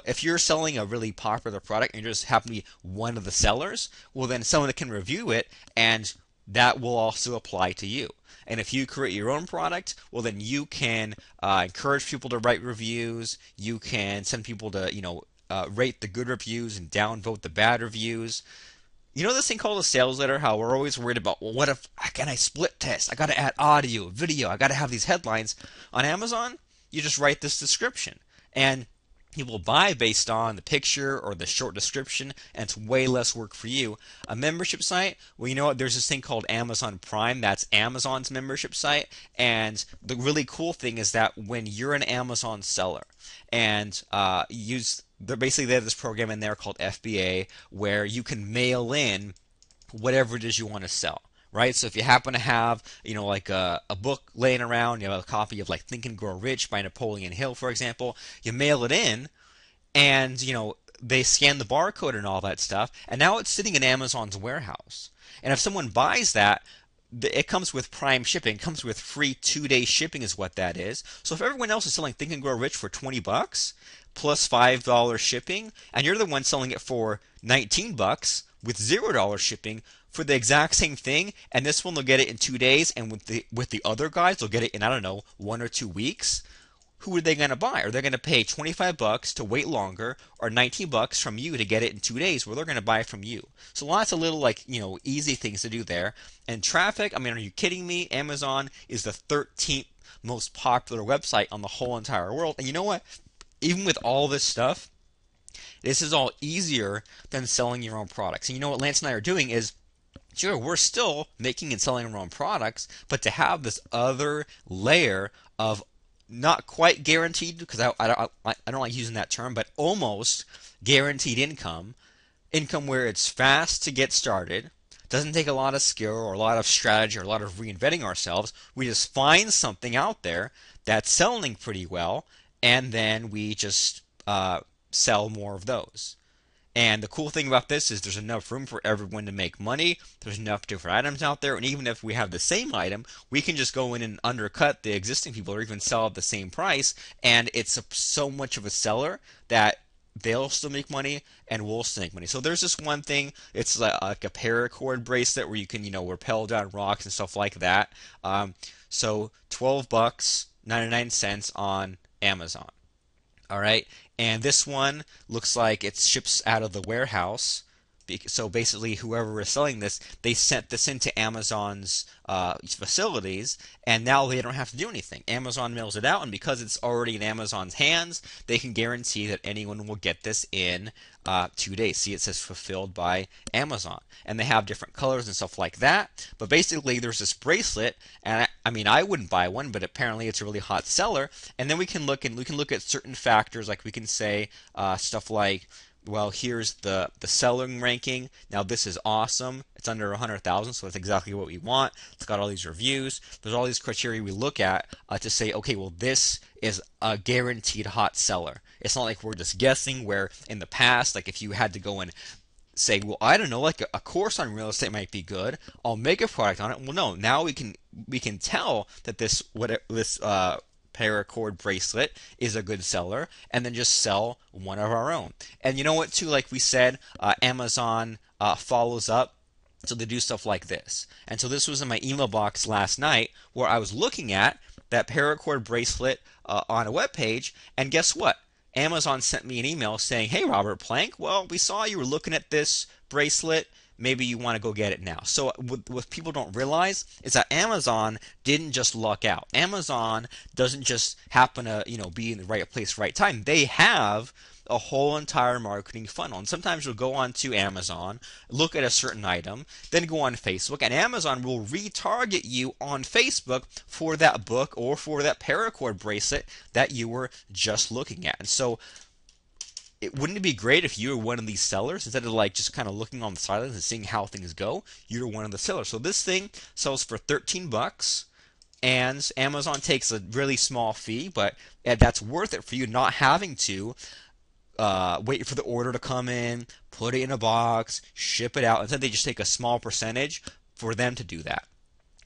if you're selling a really popular product and you just happen to be one of the sellers, well, then someone can review it and that will also apply to you. And if you create your own product, well, then you can encourage people to write reviews. You can send people to, rate the good reviews and downvote the bad reviews. You know this thing called a sales letter, how we're always worried about, well, what if, can I split test? I got to add audio, video, I got to have these headlines. On Amazon, you just write this description. And people buy based on the picture or the short description, and it's way less work for you. A membership site, well, you know what? There's this thing called Amazon Prime. That's Amazon's membership site. And the really cool thing is that when you're an Amazon seller and they have this program in there called FBA where you can mail in whatever it is you want to sell. Right? So if you happen to have, like a book laying around, a copy of like Think and Grow Rich by Napoleon Hill, for example, you mail it in and, they scan the barcode and all that stuff. And now it's sitting in Amazon's warehouse. And if someone buys that, it comes with Prime shipping. It comes with free 2-day shipping is what that is. So if everyone else is selling Think and Grow Rich for $20 plus $5 shipping, and you're the one selling it for $19 with $0 shipping for the exact same thing, and this one will get it in 2 days, and with the other guys, they'll get it in, 1 or 2 weeks. Who are they going to buy? Are they going to pay $25 to wait longer, or $19 from you to get it in 2 days? Well, they're going to buy from you. So lots of little easy things to do there. And traffic, are you kidding me? Amazon is the 13th most popular website on the whole entire world. And you know what? Even with all this stuff, this is all easier than selling your own products. And you know what Lance and I are doing is, sure, we're still making and selling our own products, but to have this other layer of not quite guaranteed, because I don't like using that term, but almost guaranteed income where it's fast to get started, Doesn't take a lot of skill or a lot of strategy or a lot of reinventing ourselves. We just find something out there that's selling pretty well, and then we just sell more of those. And the cool thing about this is there's enough room for everyone to make money. There's enough different items out there. And even if we have the same item, we can just go in and undercut the existing people or even sell at the same price. And it's so much of a seller that they'll still make money and we'll still make money. So there's this one thing. It's like a paracord bracelet where you can, rappel down rocks and stuff like that. So 12 bucks, 99 cents on Amazon. All right, and this one looks like it ships out of the warehouse. So basically, whoever is selling this, they sent this into Amazon's facilities, and now they don't have to do anything. Amazon mails it out, and because it's already in Amazon's hands, they can guarantee that anyone will get this in 2 days. See, it says fulfilled by Amazon, and they have different colors and stuff like that. But basically, there's this bracelet, and I mean, I wouldn't buy one, but apparently it's a really hot seller. And then we can look at certain factors, like we can say stuff like, well, here's the selling ranking. Now this is awesome. It's under 100,000, so that's exactly what we want. It's got all these reviews. There's all these criteria we look at to say, okay, well, this is a guaranteed hot seller. It's not like we're just guessing, where in the past, like if you had to go and say, well, I don't know, like a course on real estate might be good, I'll make a product on it. Well, no, now we can tell that this paracord bracelet is a good seller, and then just sell one of our own. And you know what, too, like we said, Amazon follows up. So they do stuff like this. And so this was in my email box last night, where I was looking at that paracord bracelet on a web page, and guess what? Amazon sent me an email saying, hey, Robert Plank, well, we saw you were looking at this bracelet. Maybe you want to go get it now. So what people don't realize is that Amazon didn't just luck out. Amazon doesn't just happen to, be in the right place, right time. They have a whole entire marketing funnel. And sometimes you'll go on to Amazon, look at a certain item, then go on Facebook, and Amazon will retarget you on Facebook for that book or for that paracord bracelet that you were just looking at. And so wouldn't it be great if you were one of these sellers, instead of like just kind of looking on the sidelines and seeing how things go? You're one of the sellers. So this thing sells for 13 bucks, and Amazon takes a really small fee, but that's worth it for you not having to wait for the order to come in, put it in a box, ship it out. Instead, they just take a small percentage for them to do that.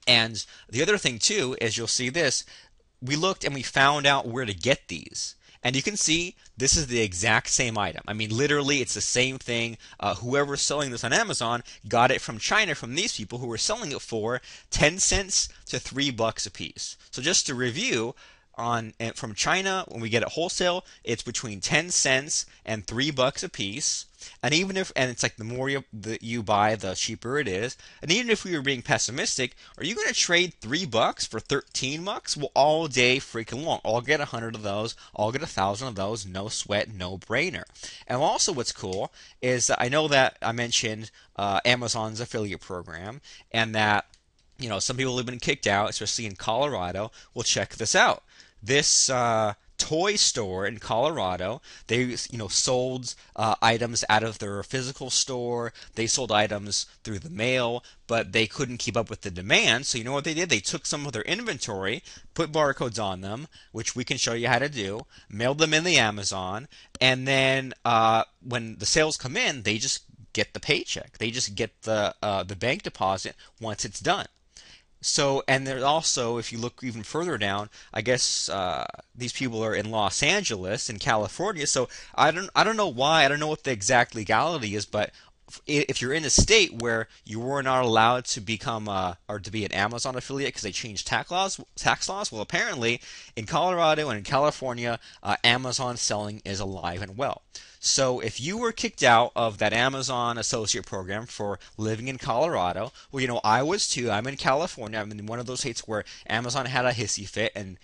And the other thing too is, you'll see this. We looked and we found out where to get these. And you can see this is the exact same item. I mean, literally, it's the same thing. Whoever's selling this on Amazon got it from China, from these people who were selling it for 10 cents to $3 a piece. So just to review, from China, when we get it wholesale, it's between 10 cents and $3 a piece. And it's like the more you buy, the cheaper it is. And even if we were being pessimistic, are you going to trade $3 for 13 bucks? Well, all day freaking long. I'll get 100 of those. I'll get 1,000 of those. No sweat, no brainer. And also, what's cool is that I know that I mentioned Amazon's affiliate program, and that some people have been kicked out, especially in Colorado. Well, check this out. This toy store in Colorado, they sold items out of their physical store. They sold items through the mail, but they couldn't keep up with the demand. So you know what they did? They took some of their inventory, put barcodes on them, which we can show you how to do, mailed them in the Amazon, and then when the sales come in, they just get the paycheck. They just get the bank deposit once it's done. So, and there's also, if you look even further down, I guess these people are in Los Angeles, in California. So I don't know why. I don't know what the exact legality is, but if you're in a state where you were not allowed to become or to be an Amazon affiliate because they changed tax laws, well, apparently in Colorado and in California, Amazon selling is alive and well. So if you were kicked out of that Amazon associate program for living in Colorado, well, I was too. I'm in California. I'm in one of those states where Amazon had a hissy fit and,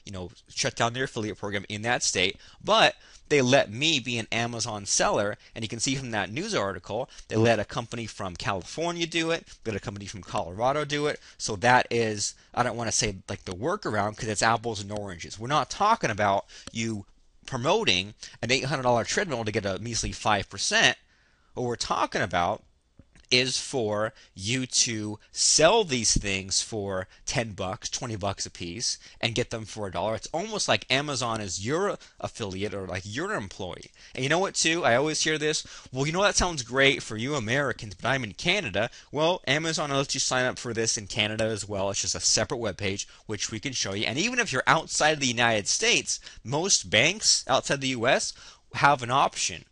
shut down their affiliate program in that state. But they let me be an Amazon seller, and you can see from that news article, they let a company from California do it, they let a company from Colorado do it. So that is, I don't want to say like the workaround, because it's apples and oranges. We're not talking about you promoting an $800 treadmill to get a measly 5%. What we're talking about is for you to sell these things for 10 bucks, 20 bucks a piece and get them for $1. It's almost like Amazon is your affiliate or like your employee. And you know what too? I always hear this, well, you know, that sounds great for you Americans, but I'm in Canada. Well, Amazon lets you sign up for this in Canada as well. It's just a separate webpage which we can show you. And even if you're outside of the United States, most banks outside the US have an option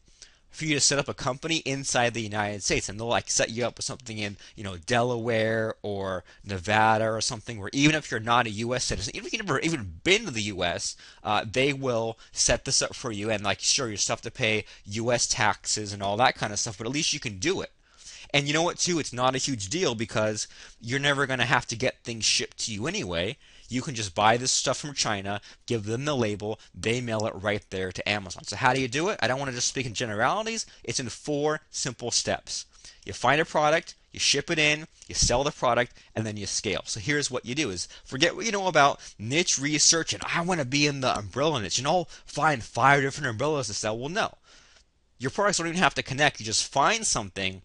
for you to set up a company inside the United States, and they'll like set you up with something in, you know, Delaware or Nevada or something, where even if you're not a U.S. citizen, even if you've never even been to the U.S., they will set this up for you, and like sure, you still have to pay U.S. taxes and all that kind of stuff, but at least you can do it. And you know what too? It's not a huge deal because you're never going to have to get things shipped to you anyway. You can just buy this stuff from China, give them the label, they mail it right there to Amazon. So how do you do it? I don't want to just speak in generalities. It's in 4 simple steps. You find a product, you ship it in, you sell the product, and then you scale. So here's what you do is forget what you know about niche research and I want to be in the umbrella niche and I'll find 5 different umbrellas to sell. Well, no. Your products don't even have to connect. You just find something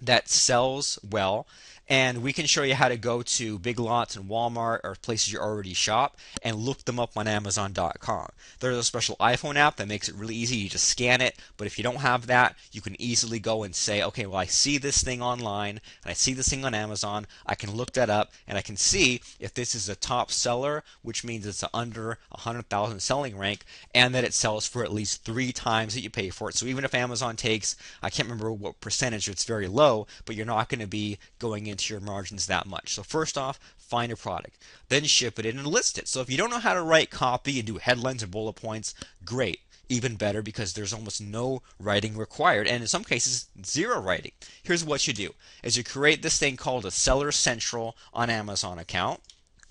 that sells well, and we can show you how to go to Big Lots and Walmart or places you already shop and look them up on Amazon.com. There's a special iPhone app that makes it really easy. You just scan it, but if you don't have that, you can easily go and say, okay, well, I see this thing online and I see this thing on Amazon. I can look that up and I can see if this is a top seller, which means it's under 100,000 selling rank, and that it sells for at least 3 times that you pay for it. So even if Amazon takes, I can't remember what percentage, it's very low, but you're not going to be going into your margins that much. So first off, find a product, then ship it in and list it. So if you don't know how to write copy and do headlines and bullet points, great. Even better, because there's almost no writing required, and in some cases 0 writing. Here's what you do is you create this thing called a Seller Central on Amazon account.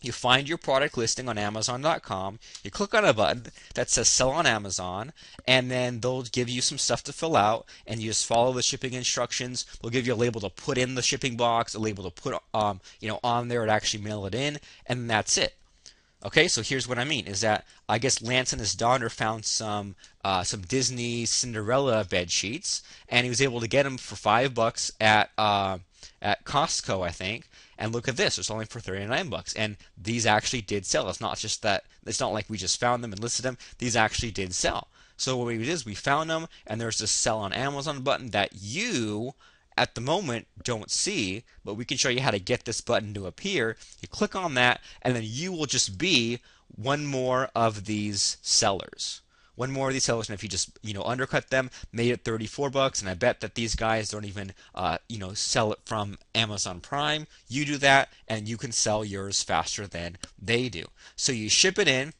You find your product listing on Amazon.com, you click on a button that says Sell on Amazon, and then they'll give you some stuff to fill out, and you just follow the shipping instructions. They'll give you a label to put in the shipping box, a label to put on there to actually mail it in, and that's it. Okay, so here's what I mean is that I guess Lance and his daughter found some Disney Cinderella bed sheets, and he was able to get them for $5 at Costco, I think. And look at this, it's only for 39 bucks. And these actually did sell. It's not just that, it's not like we just found them and listed them. These actually did sell. So what we did is we found them, and there's this Sell on Amazon button that you, at the moment, don't see, but we can show you how to get this button to appear. You click on that, and then you will just be one more of these sellers. One more of these sellers, and if you just undercut them, made it 34 bucks, and I bet that these guys don't even sell it from Amazon Prime. You do that, and you can sell yours faster than they do. So you ship it in,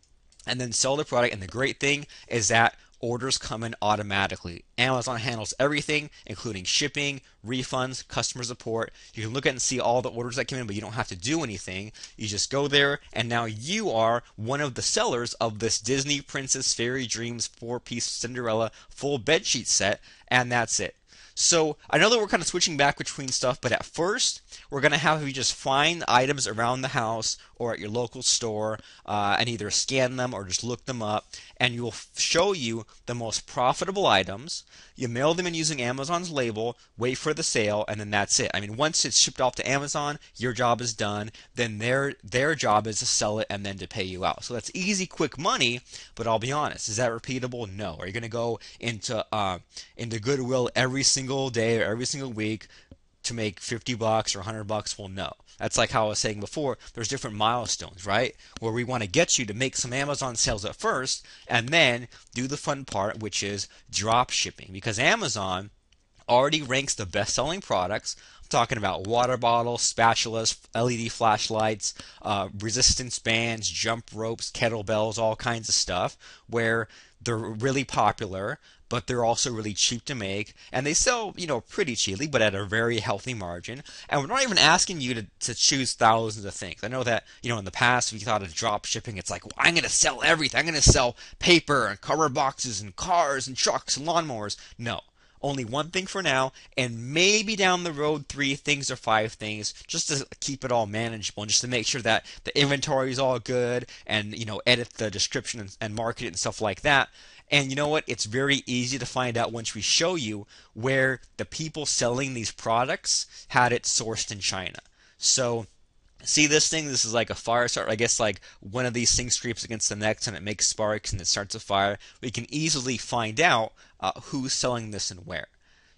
and then sell the product. And the great thing is that orders come in automatically. Amazon handles everything, including shipping, refunds, customer support. You can look at and see all the orders that came in, but you don't have to do anything. You just go there, and now you are one of the sellers of this Disney Princess Fairy Dreams 4-piece Cinderella full bedsheet set, and that's it. So I know that we're kind of switching back between stuff, but at first we're going to have you just find items around the house or at your local store and either scan them or just look them up, and you'll show you the most profitable items. You mail them in using Amazon's label, wait for the sale, and then that's it. I mean, once it's shipped off to Amazon, your job is done. Then their job is to sell it and then to pay you out. So that's easy, quick money, but I'll be honest, is that repeatable? No. Are you going to go into Goodwill every single day or every single week to make 50 bucks or 100 bucks? Well, no. That's like how I was saying before, there's different milestones, right? Where we want to get you to make some Amazon sales at first and then do the fun part, which is drop shipping. Because Amazon already ranks the best-selling products. I'm talking about water bottles, spatulas, LED flashlights, resistance bands, jump ropes, kettlebells, all kinds of stuff, where they're really popular, but they're also really cheap to make, and they sell, pretty cheaply, but at a very healthy margin. And we're not even asking you to choose thousands of things. I know that, in the past, if you thought of drop shipping, it's like, well, I'm going to sell everything. I'm going to sell paper and cover boxes and cars and trucks and lawnmowers. No. only one thing for now, and maybe down the road 3 things or 5 things, just to keep it all manageable and just to make sure that the inventory is all good, and edit the description and market it and stuff like that. And you know what? It's very easy to find out once we show you where the people selling these products had it sourced in China. So see this thing? This is like a fire starter. I guess like one of these things scrapes against the next and it makes sparks and it starts a fire. We can easily find out who's selling this and where.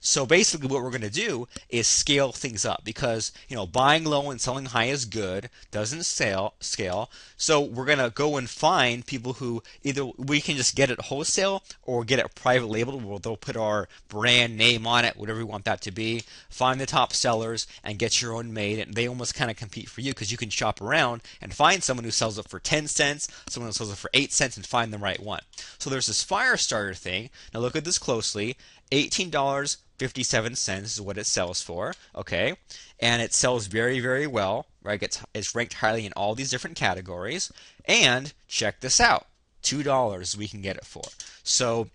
So basically what we're going to do is scale things up because, buying low and selling high is good, doesn't scale. So we're going to go and find people who either we can just get it wholesale or get it private labeled where they'll put our brand name on it, whatever we want that to be. Find the top sellers and get your own made. And they almost kind of compete for you because you can shop around and find someone who sells it for 10 cents, someone who sells it for 8 cents, and find the right one. So there's this fire starter thing. Now look at this closely. $18.57 is what it sells for, okay? And it sells very, very well, right? It's ranked highly in all these different categories. And check this out, $2 we can get it for. So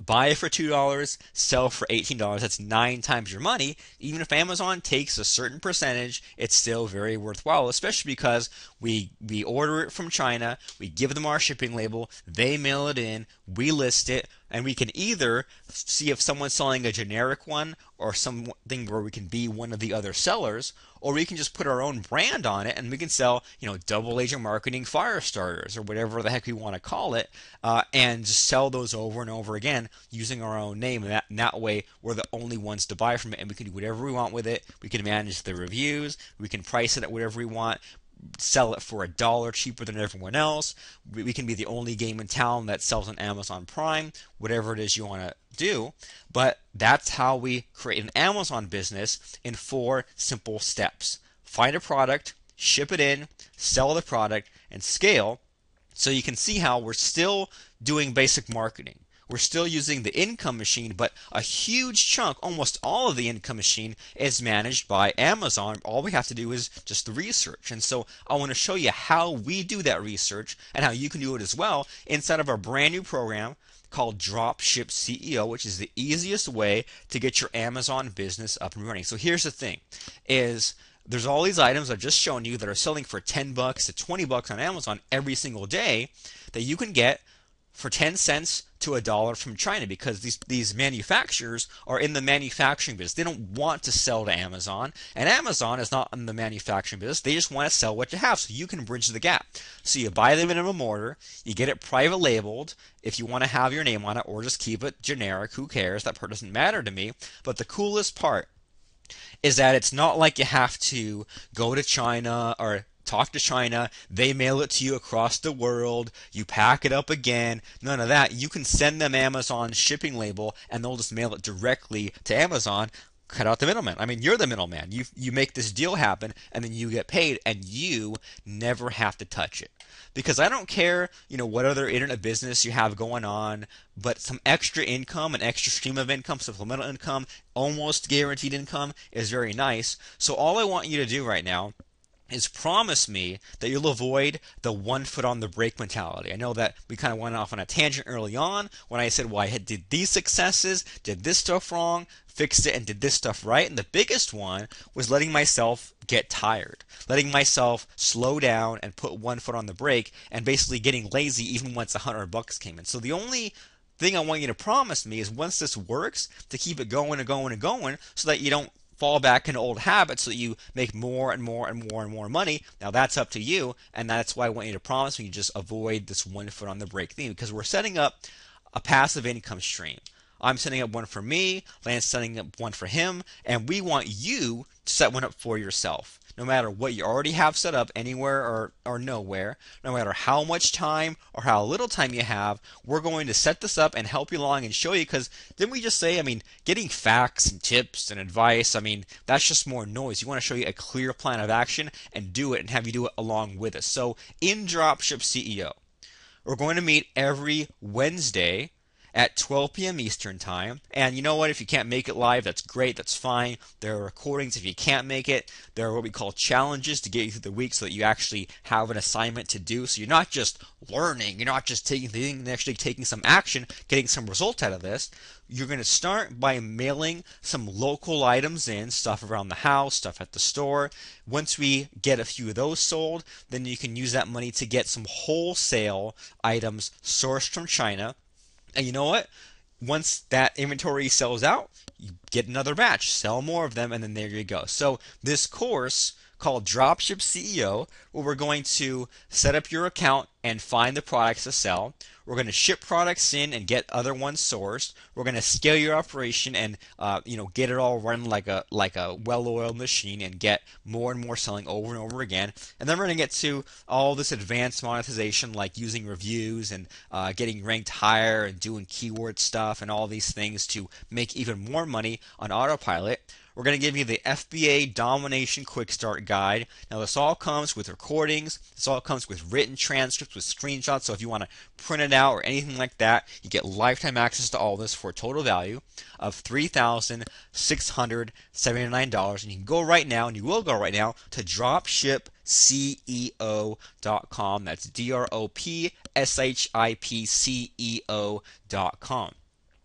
buy it for $2, sell for $18. That's 9 times your money. Even if Amazon takes a certain percentage, it's still very worthwhile, especially because we order it from China, we give them our shipping label, they mail it in, we list it, and we can either see if someone's selling a generic one or something where we can be one of the other sellers, or we can just put our own brand on it and we can sell, double agent marketing fire starters or whatever the heck we want to call it, and just sell those over and over again using our own name. And that way we're the only ones to buy from it, and we can do whatever we want with it. We can manage the reviews, we can price it at whatever we want, sell it for $1 cheaper than everyone else. We can be the only game in town that sells on Amazon Prime, whatever it is you want to do. But that's how we create an Amazon business in 4 simple steps. Find a product, ship it in, sell the product, and scale. So you can see how we're still doing basic marketing. We're still using the income machine, but a huge chunk, almost all of the income machine, is managed by Amazon. All we have to do is just the research. And so I want to show you how we do that research and how you can do it as well inside of our brand new program called Dropship CEO, which is the easiest way to get your Amazon business up and running. So here's the thing, is there's all these items I've just shown you that are selling for $10 to $20 on Amazon every single day that you can get for 10 cents to $1 from China, because these manufacturers are in the manufacturing business. They don't want to sell to Amazon, and Amazon is not in the manufacturing business. They just want to sell what you have, so you can bridge the gap. So you buy the minimum order, you get it private labeled if you want to have your name on it, or just keep it generic. Who cares? That part doesn't matter to me. But the coolest part is that it's not like you have to go to China or talk to China, they mail it to you across the world, you pack it up again, none of that. You can send them Amazon's shipping label and they'll just mail it directly to Amazon. Cut out the middleman. I mean, you're the middleman. You make this deal happen and then you get paid and you never have to touch it. Because I don't care, what other internet business you have going on, but some extra income, an extra stream of income, supplemental income, almost guaranteed income is very nice. So all I want you to do right now is promise me that you'll avoid the 1 foot on the brake mentality. I know that we kind of went off on a tangent early on when I said, well, I did these successes, did this stuff wrong, fixed it, and did this stuff right. And the biggest one was letting myself get tired, letting myself slow down and put 1 foot on the brake, and basically getting lazy even once $100 came in. So the only thing I want you to promise me is once this works, to keep it going and going and going so that you don't fall back into old habits, so that you make more and more and more and more money. Now that's up to you, and that's why I want you to promise me you just avoid this 1 foot on the brake thing, because we're setting up a passive income stream. I'm setting up one for me, Lance setting up one for him, and we want you to set one up for yourself. No matter what you already have set up anywhere or nowhere, no matter how much time or how little time you have, we're going to set this up and help you along and show you, because didn't we just say, getting facts and tips and advice, that's just more noise. You want to show you a clear plan of action and do it and have you do it along with us. So in Dropship CEO, we're going to meet every Wednesday at 12 p.m. Eastern Time. And you know what? If you can't make it live, that's great. That's fine. There are recordings if you can't make it. There are what we call challenges to get you through the week so that you actually have an assignment to do. So you're not just learning. You're not just taking things and actually taking some action, getting some results out of this. You're going to start by mailing some local items in, stuff around the house, stuff at the store. Once we get a few of those sold, then you can use that money to get some wholesale items sourced from China. And you know what? Once that inventory sells out, you get another batch, sell more of them, and then there you go. So this course called Dropship CEO, where we're going to set up your account and find the products to sell. We're going to ship products in and get other ones sourced. We're going to scale your operation and get it all running like a well-oiled machine and get more and more selling over and over again. And then we're going to get to all this advanced monetization like using reviews and getting ranked higher and doing keyword stuff and all these things to make even more money on autopilot. We're going to give you the FBA Domination Quick Start Guide. Now this all comes with recordings. This all comes with written transcripts with screenshots. So if you want to print it out or anything like that, you get lifetime access to all this for a total value of $3,679. And you can go right now, and you will go right now, to dropshipceo.com. That's dropshipceo.com.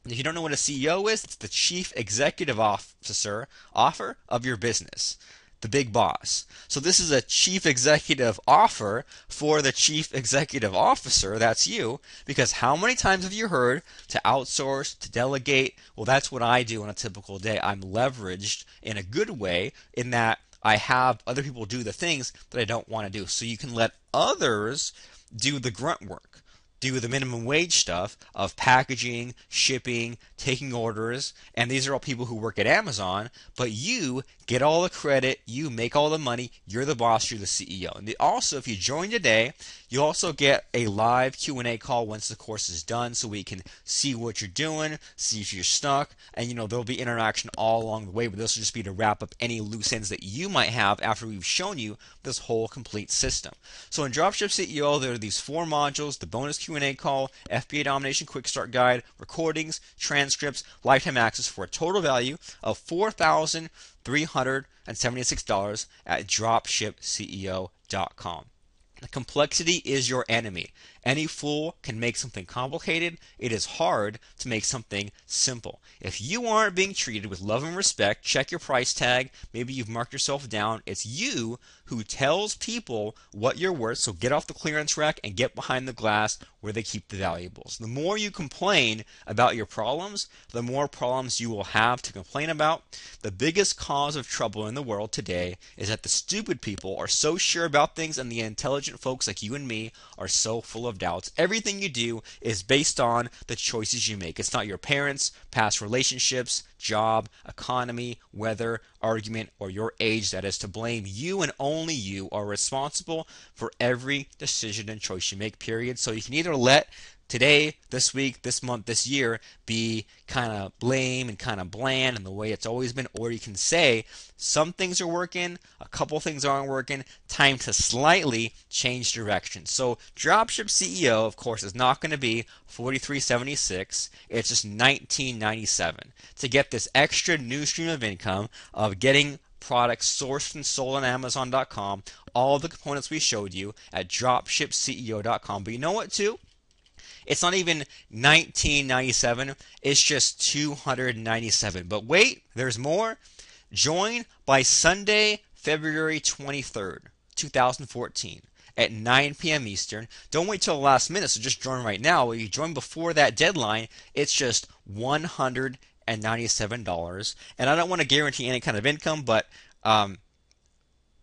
If you don't know what a CEO is, it's the Chief Executive Officer of your business, the big boss. So this is a Chief Executive offer for the Chief Executive Officer, that's you, because how many times have you heard to outsource, to delegate? Well, that's what I do on a typical day. I'm leveraged in a good way in that I have other people do the things that I don't want to do. So you can let others do the grunt work. Do the minimum wage stuff of packaging, shipping, taking orders, and these are all people who work at Amazon, but you get all the credit, you make all the money, you're the boss, you're the CEO. And also, if you join today, you also get a live Q&A call once the course is done so we can see what you're doing, see if you're stuck, and there'll be interaction all along the way, but this will just be to wrap up any loose ends that you might have after we've shown you this whole complete system. So in Dropship CEO, there are these 4 modules: the bonus Q&A call, FBA Domination Quick Start Guide, recordings, transcripts, lifetime access for a total value of $4,376 at dropshipceo.com. The complexity is your enemy. Any fool can make something complicated. It is hard to make something simple. If you aren't being treated with love and respect, check your price tag. Maybe you've marked yourself down. It's you who tells people what you're worth, so get off the clearance rack and get behind the glass where they keep the valuables. The more you complain about your problems, the more problems you will have to complain about. The biggest cause of trouble in the world today is that the stupid people are so sure about things and the intelligent folks like you and me are so full of doubts. Everything you do is based on the choices you make. It's not your parents, past relationships, job, economy, weather, argument, or your age that is to blame. You and only you are responsible for every decision and choice you make, period. So you can either let today, this week, this month, this year be kind of lame and kind of bland and the way it's always been, or you can say some things are working, a couple things aren't working, time to slightly change direction. So Dropship CEO, of course, is not going to be $43.76. It's just $19.97 to get this extra new stream of income of getting products sourced and sold on Amazon.com, all the components we showed you at dropshipceo.com. But you know what, too? It's not even $19.97. It's just $297. But wait, there's more. Join by Sunday, February 23rd, 2014 at 9 p.m. Eastern. Don't wait till the last minute, so just join right now. If you join before that deadline, it's just $197. And I don't want to guarantee any kind of income, but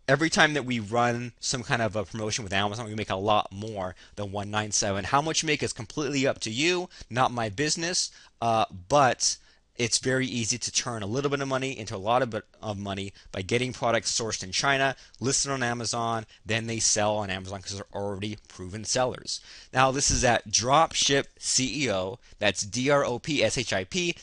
every time that we run some kind of a promotion with Amazon, we make a lot more than $197. How much you make is completely up to you, not my business, but it's very easy to turn a little bit of money into a lot of money by getting products sourced in China, listed on Amazon, then they sell on Amazon because they're already proven sellers. Now this is at Dropship CEO, that's DROPSHIP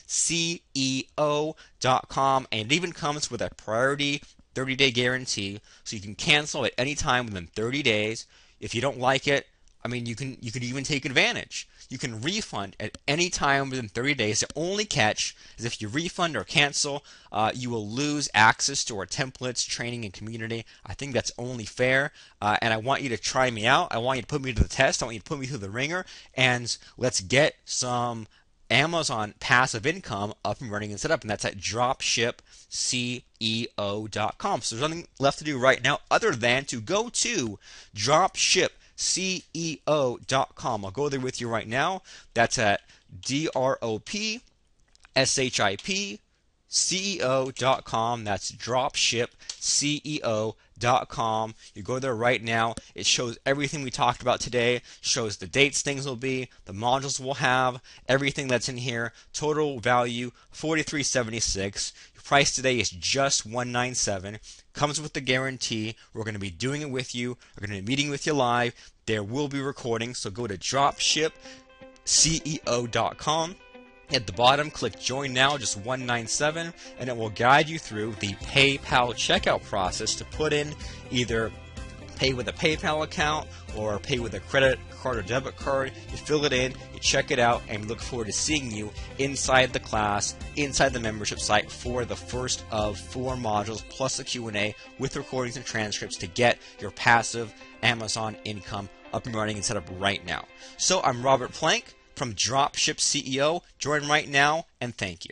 CEO.com, and it even comes with a priority 30-day guarantee, so you can cancel at any time within 30 days. If you don't like it, I mean, you could even take advantage. You can refund at any time within 30 days. The only catch is if you refund or cancel, you will lose access to our templates, training, and community. I think that's only fair, and I want you to try me out. I want you to put me to the test. I want you to put me through the ringer, and let's get some Amazon passive income up and running and set up, and that's at dropshipceo.com. So there's nothing left to do right now other than to go to dropshipceo.com. I'll go there with you right now. That's at dropshipceo.com. That's dropshipceo.com. You go there right now. It shows everything we talked about today, shows the dates things will be, the modules we'll have, everything that's in here. Total value $43.76. Your price today is just $197. Comes with the guarantee. We're going to be doing it with you. We're going to be meeting with you live. There will be recordings, so go to dropshipceo.com. At the bottom, click Join Now, just $197, and it will guide you through the PayPal checkout process to put in either pay with a PayPal account or pay with a credit card or debit card. You fill it in, you check it out, and we look forward to seeing you inside the class, inside the membership site for the first of 4 modules plus a Q&A with recordings and transcripts to get your passive Amazon income up and running and set up right now. So I'm Robert Plank from Dropship CEO. Join right now, and thank you.